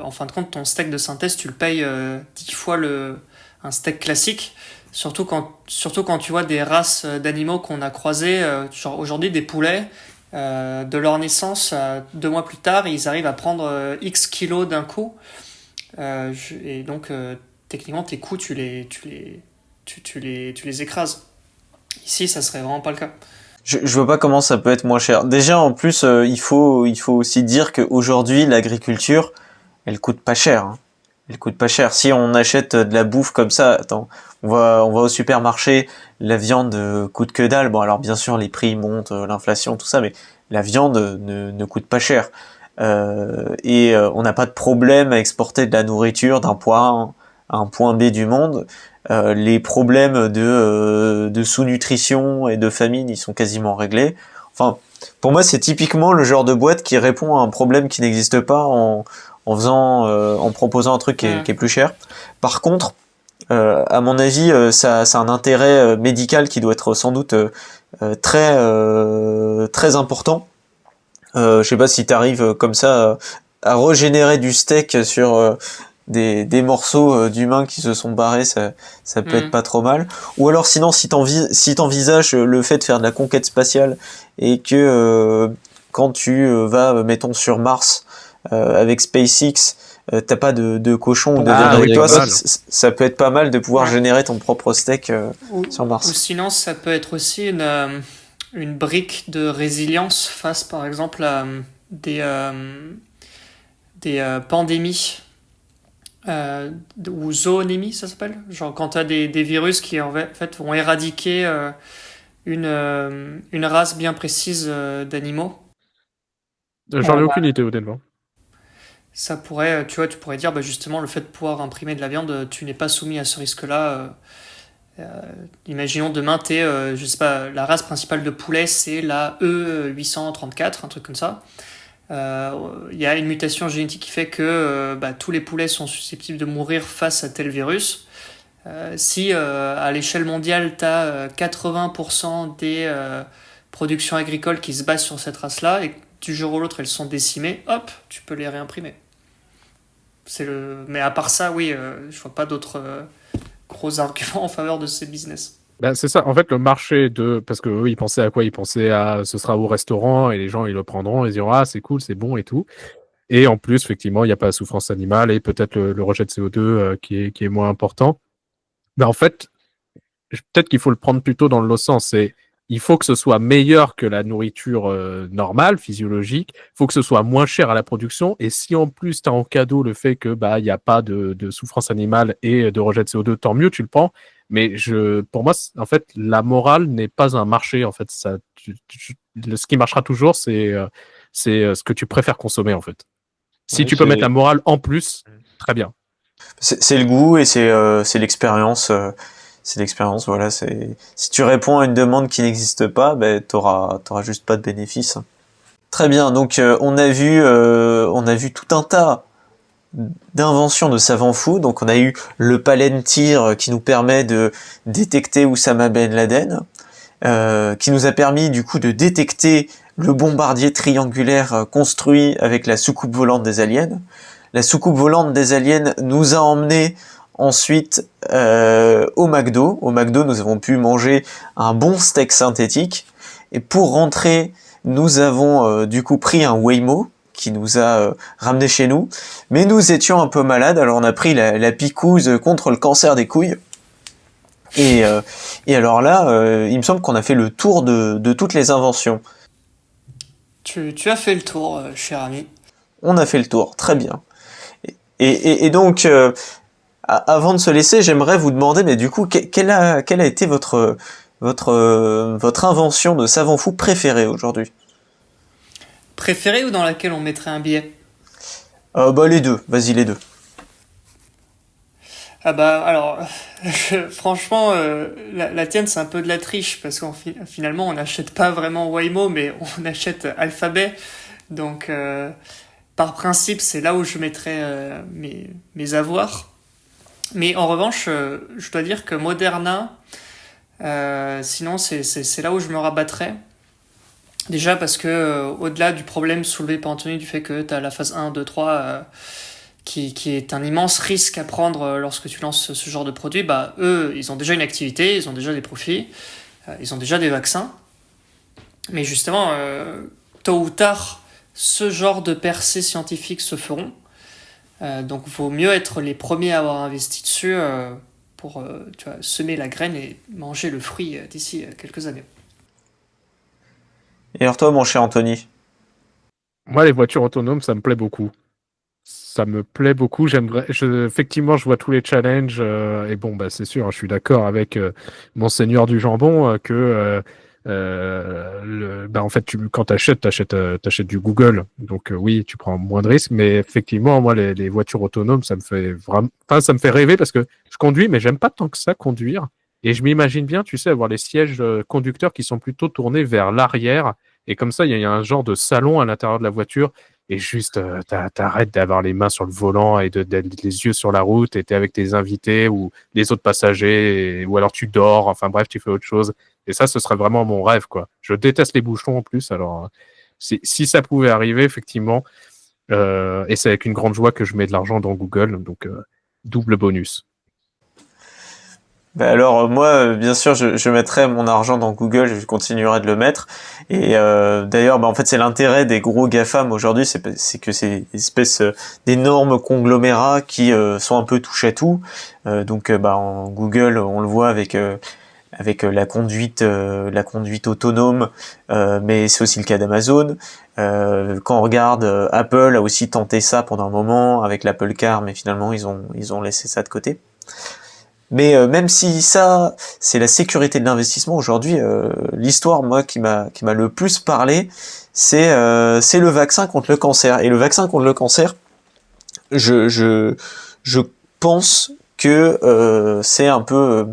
en fin de compte, ton steak de synthèse, tu le payes 10 fois un steak classique. Surtout quand tu vois des races d'animaux qu'on a croisées, genre aujourd'hui des poulets. De leur naissance, 2 mois plus tard, ils arrivent à prendre X kilos d'un coup. Et donc, techniquement, tes coûts, tu les écrases. Ici, ça serait vraiment pas le cas. Je vois pas comment ça peut être moins cher. Déjà, en plus, il faut aussi dire qu'aujourd'hui, l'agriculture, elle coûte pas cher, hein. Elle coûte pas cher. Si on achète de la bouffe comme ça, attends, on va au supermarché, la viande coûte que dalle. Bon, alors bien sûr, les prix montent, l'inflation, tout ça, mais la viande ne coûte pas cher. On n'a pas de problème à exporter de la nourriture d'un point A à un point B du monde. Les problèmes de sous-nutrition et de famine, ils sont quasiment réglés. Enfin, pour moi, c'est typiquement le genre de boîte qui répond à un problème qui n'existe pas en proposant un truc qui est plus cher. Par contre, à mon avis, ça a un intérêt médical qui doit être sans doute très important. Je sais pas si t'arrives comme ça à régénérer du steak sur des morceaux d'humains qui se sont barrés, ça peut être pas trop mal. Ou alors sinon, si t'envisages le fait de faire de la conquête spatiale et que quand tu vas, mettons, sur Mars avec SpaceX, t'as pas de cochon ou de viande avec toi, ça peut être pas mal de pouvoir générer ton propre steak sur Mars. Ou sinon, ça peut être aussi une brique de résilience face, par exemple, à des pandémies ou zoonémies, ça s'appelle. Genre quand t'as des virus qui en fait vont éradiquer une race bien précise d'animaux. J'en ai aucune idée honnêtement. Ça pourrait, tu pourrais dire, justement, le fait de pouvoir imprimer de la viande, tu n'es pas soumis à ce risque-là. Imaginons demain, je sais pas, la race principale de poulet, c'est la E834, un truc comme ça. Il y a une mutation génétique qui fait que tous les poulets sont susceptibles de mourir face à tel virus. Si à l'échelle mondiale, tu as 80% des productions agricoles qui se basent sur cette race-là, et du jour au l'autre elles sont décimées, hop, tu peux les réimprimer. Mais à part ça, oui, je vois pas d'autres gros arguments en faveur de ces business. C'est ça, en fait, le marché parce que eux, ils pensaient à quoi? Ils pensaient à ce sera au restaurant et les gens, ils le prendront, ils diront, ah, c'est cool, c'est bon et tout. Et en plus, effectivement, il n'y a pas la souffrance animale et peut-être le rejet de CO2 qui est moins important. Mais en fait, peut-être qu'il faut le prendre plutôt dans l'autre sens. Il faut que ce soit meilleur que la nourriture normale, physiologique. Il faut que ce soit moins cher à la production. Et si en plus, tu as en cadeau le fait que il n'y a pas de souffrance animale et de rejet de CO2, tant mieux, tu le prends. Mais pour moi, en fait, la morale n'est pas un marché. En fait, ce qui marchera toujours, c'est ce que tu préfères consommer, en fait. Si tu peux mettre la morale en plus, très bien. C'est le goût et c'est l'expérience. C'est l'expérience, voilà. Si tu réponds à une demande qui n'existe pas, t'auras juste pas de bénéfice. Très bien. Donc on a vu tout un tas d'inventions de savants fous. Donc on a eu le Palantir qui nous permet de détecter Oussama Ben Laden, qui nous a permis du coup de détecter le bombardier triangulaire construit avec la soucoupe volante des aliens. La soucoupe volante des aliens nous a emmenés ensuite au McDo. Au McDo, nous avons pu manger un bon steak synthétique. Et pour rentrer, nous avons du coup pris un Waymo qui nous a ramené chez nous. Mais nous étions un peu malades, alors on a pris la picouse contre le cancer des couilles. Et alors là, il me semble qu'on a fait le tour de toutes les inventions. Tu as fait le tour, cher ami. On a fait le tour, très bien. Et donc, avant de se laisser, j'aimerais vous demander, mais du coup, quelle a été votre invention de savant fou préférée aujourd'hui? Préférée ou dans laquelle on mettrait un billet? Les deux. Vas-y, les deux. Ah bah alors, franchement, la tienne c'est un peu de la triche parce qu'en finalement on n'achète pas vraiment Waymo, mais on achète Alphabet. Donc par principe c'est là où je mettrais mes avoirs. Mais en revanche, je dois dire que Moderna, sinon c'est là où je me rabattrais. Déjà parce que au-delà du problème soulevé par Anthony du fait que tu as la phase 1, 2, 3 qui est un immense risque à prendre lorsque tu lances ce genre de produit, bah eux, ils ont déjà une activité, ils ont déjà des profits, ils ont déjà des vaccins. Mais justement, tôt ou tard, ce genre de percées scientifiques se feront. Donc il vaut mieux être les premiers à avoir investi dessus pour tu vois, semer la graine et manger le fruit d'ici quelques années. Et alors toi, mon cher Anthony? Moi, les voitures autonomes, ça me plaît beaucoup. Ça me plaît beaucoup. Effectivement, je vois tous les challenges. Et bon, bah, c'est sûr, hein, je suis d'accord avec Monseigneur du Jambon que en fait, quand t'achètes du Google. Donc oui, tu prends moins de risques. Mais effectivement, moi, les voitures autonomes, ça me fait vraiment, enfin, ça me fait rêver parce que je conduis, mais j'aime pas tant que ça conduire. Et je m'imagine bien, tu sais, avoir les sièges conducteurs qui sont plutôt tournés vers l'arrière. Et comme ça, il y a un genre de salon à l'intérieur de la voiture. Et juste, t'arrêtes d'avoir les mains sur le volant et d'être les yeux sur la route et t'es avec tes invités ou les autres passagers ou alors tu dors. Enfin bref, tu fais autre chose. Et ça, ce serait vraiment mon rêve, quoi. Je déteste les bouchons en plus. Alors, si ça pouvait arriver, effectivement, et c'est avec une grande joie que je mets de l'argent dans Google. Donc, double bonus. Bah alors moi, bien sûr, je mettrai mon argent dans Google, je continuerai de le mettre. Et d'ailleurs, bah, en fait, c'est l'intérêt des gros GAFAM aujourd'hui, c'est que c'est des espèces d'énormes conglomérats qui sont un peu touche à tout. Donc, bah, en Google, on le voit avec la conduite autonome, mais c'est aussi le cas d'Amazon. Quand on regarde, Apple a aussi tenté ça pendant un moment avec l'Apple Car, mais finalement ils ont laissé ça de côté. Mais même si ça, c'est la sécurité de l'investissement aujourd'hui, l'histoire moi qui m'a le plus parlé, c'est le vaccin contre le cancer. Et le vaccin contre le cancer, je pense que c'est un peu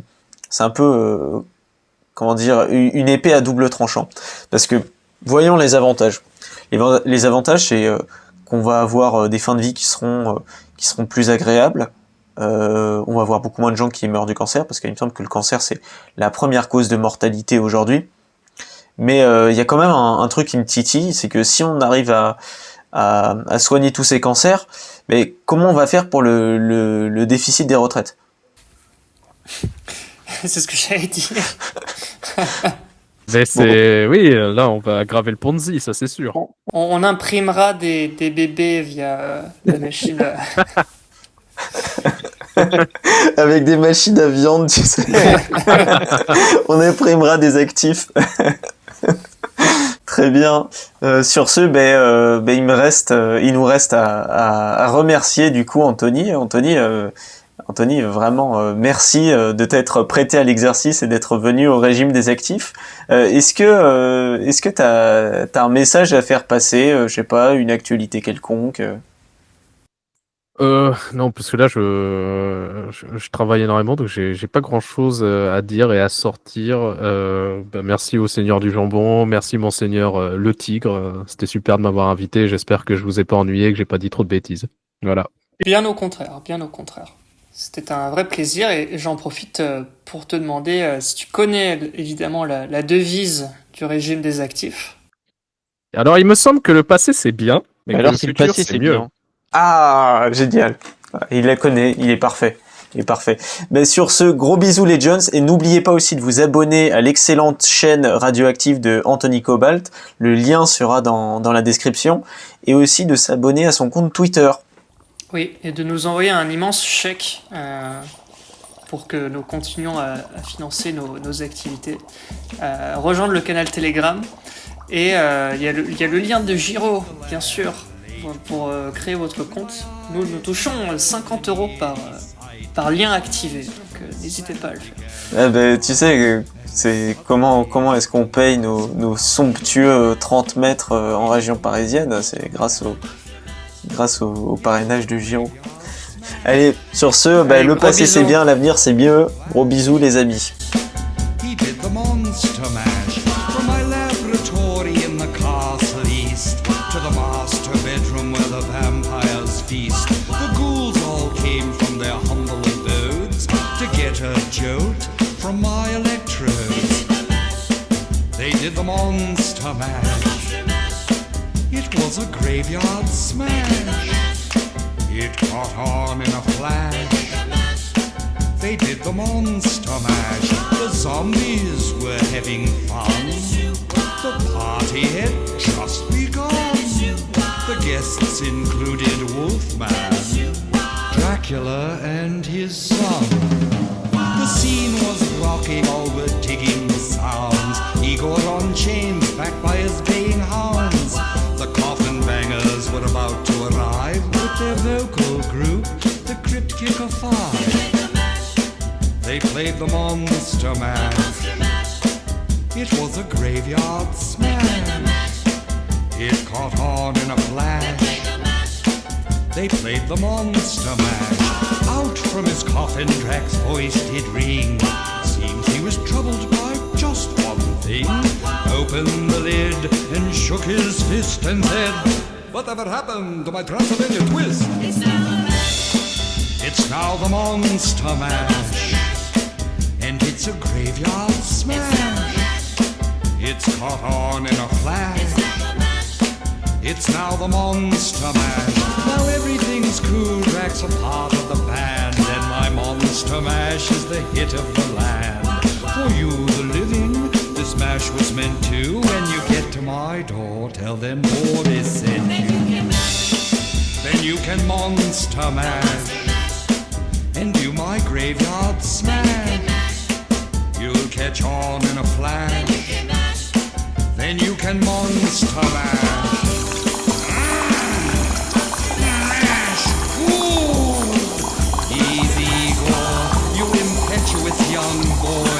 comment dire, une épée à double tranchant. Parce que voyons les avantages. Les avantages, c'est qu'on va avoir des fins de vie qui seront plus agréables. On va avoir beaucoup moins de gens qui meurent du cancer, parce qu'il me semble que le cancer c'est la première cause de mortalité aujourd'hui. Mais il y a quand même un truc qui me titille, c'est que si on arrive à soigner tous ces cancers, mais comment on va faire pour le déficit des retraites? C'est ce que j'allais dire. Mais oui, là, on va aggraver le Ponzi, ça c'est sûr. On imprimera des bébés via la machine. Avec des machines à viande, tu sais. On imprimera des actifs. Très bien. Sur ce, il nous reste à remercier du coup Anthony. Anthony, vraiment merci de t'être prêté à l'exercice et d'être venu au régime des actifs. Est-ce que t'as un message à faire passer, je sais pas, une actualité quelconque? Non, parce que là, je travaille énormément, donc j'ai pas grand-chose à dire et à sortir. Merci au Seigneur du Jambon, merci Monseigneur le Tigre. C'était super de m'avoir invité. J'espère que je vous ai pas ennuyé, que j'ai pas dit trop de bêtises. Voilà. Bien au contraire, bien au contraire. C'était un vrai plaisir et j'en profite pour te demander si tu connais évidemment la devise du régime des actifs. Alors, il me semble que le passé c'est bien, mais que Alors, le si le futur passé, c'est c'est mieux. bien. Ah, génial. Il la connaît, il est parfait. Il est parfait. Mais sur ce, gros bisous les Jones, et n'oubliez pas aussi de vous abonner à l'excellente chaîne radioactive de Anthony Cobalt. Le lien sera dans la description. Et aussi de s'abonner à son compte Twitter. Oui, et de nous envoyer un immense chèque pour que nous continuions à financer nos activités. Rejoindre le canal Telegram. Et il y a le lien de Giro, bien sûr, pour créer votre compte. Nous touchons 50 € par lien activé, donc n'hésitez pas à le faire. Tu sais, c'est comment est-ce qu'on paye nos somptueux 30 mètres en région parisienne? C'est grâce au parrainage de Giro. Allez, sur ce, Allez, le gros passé c'est bisous. bien, l'avenir c'est mieux. Gros bisous les amis. He did the monster mash from my laboratory in the castle east to the master bedroom where the vampires feast. The ghouls all came from their humble abodes to get a jolt from my electrodes. They did the monster mash. It was a graveyard smash. It caught on in a flash. They did the monster mash. The zombies were having fun. The party had just begun. The guests included Wolfman, Dracula and his son. The scene was rocking, all were digging the sounds. Igor on chains, backed by his baying hounds. The coffin bangers were about to arrive with their vocal group, the Crypt Kicker Five. They played the monster mash. It was a graveyard smash. It caught on in a flash. They played the monster mash. Out from his coffin, Drac's voice did ring. Seems he was troubled by just one thing. Opened the lid and shook his fist and said, "Whatever happened to my Transylvania twist?" It's now the monster mash. And it's a graveyard smash. It's caught on in a flash. It's now the monster mash. Now everything's cool, Drac's a part of the band, and my monster mash is the hit of the land. For you, the living, this mash was meant to. When you get to my door, tell them Boris sent you. Then you can monster mash and do my graveyard smash. You'll catch on in a flash. Then you can monster mash. Mash! Ooh! Easy, Igor, you impetuous young boy.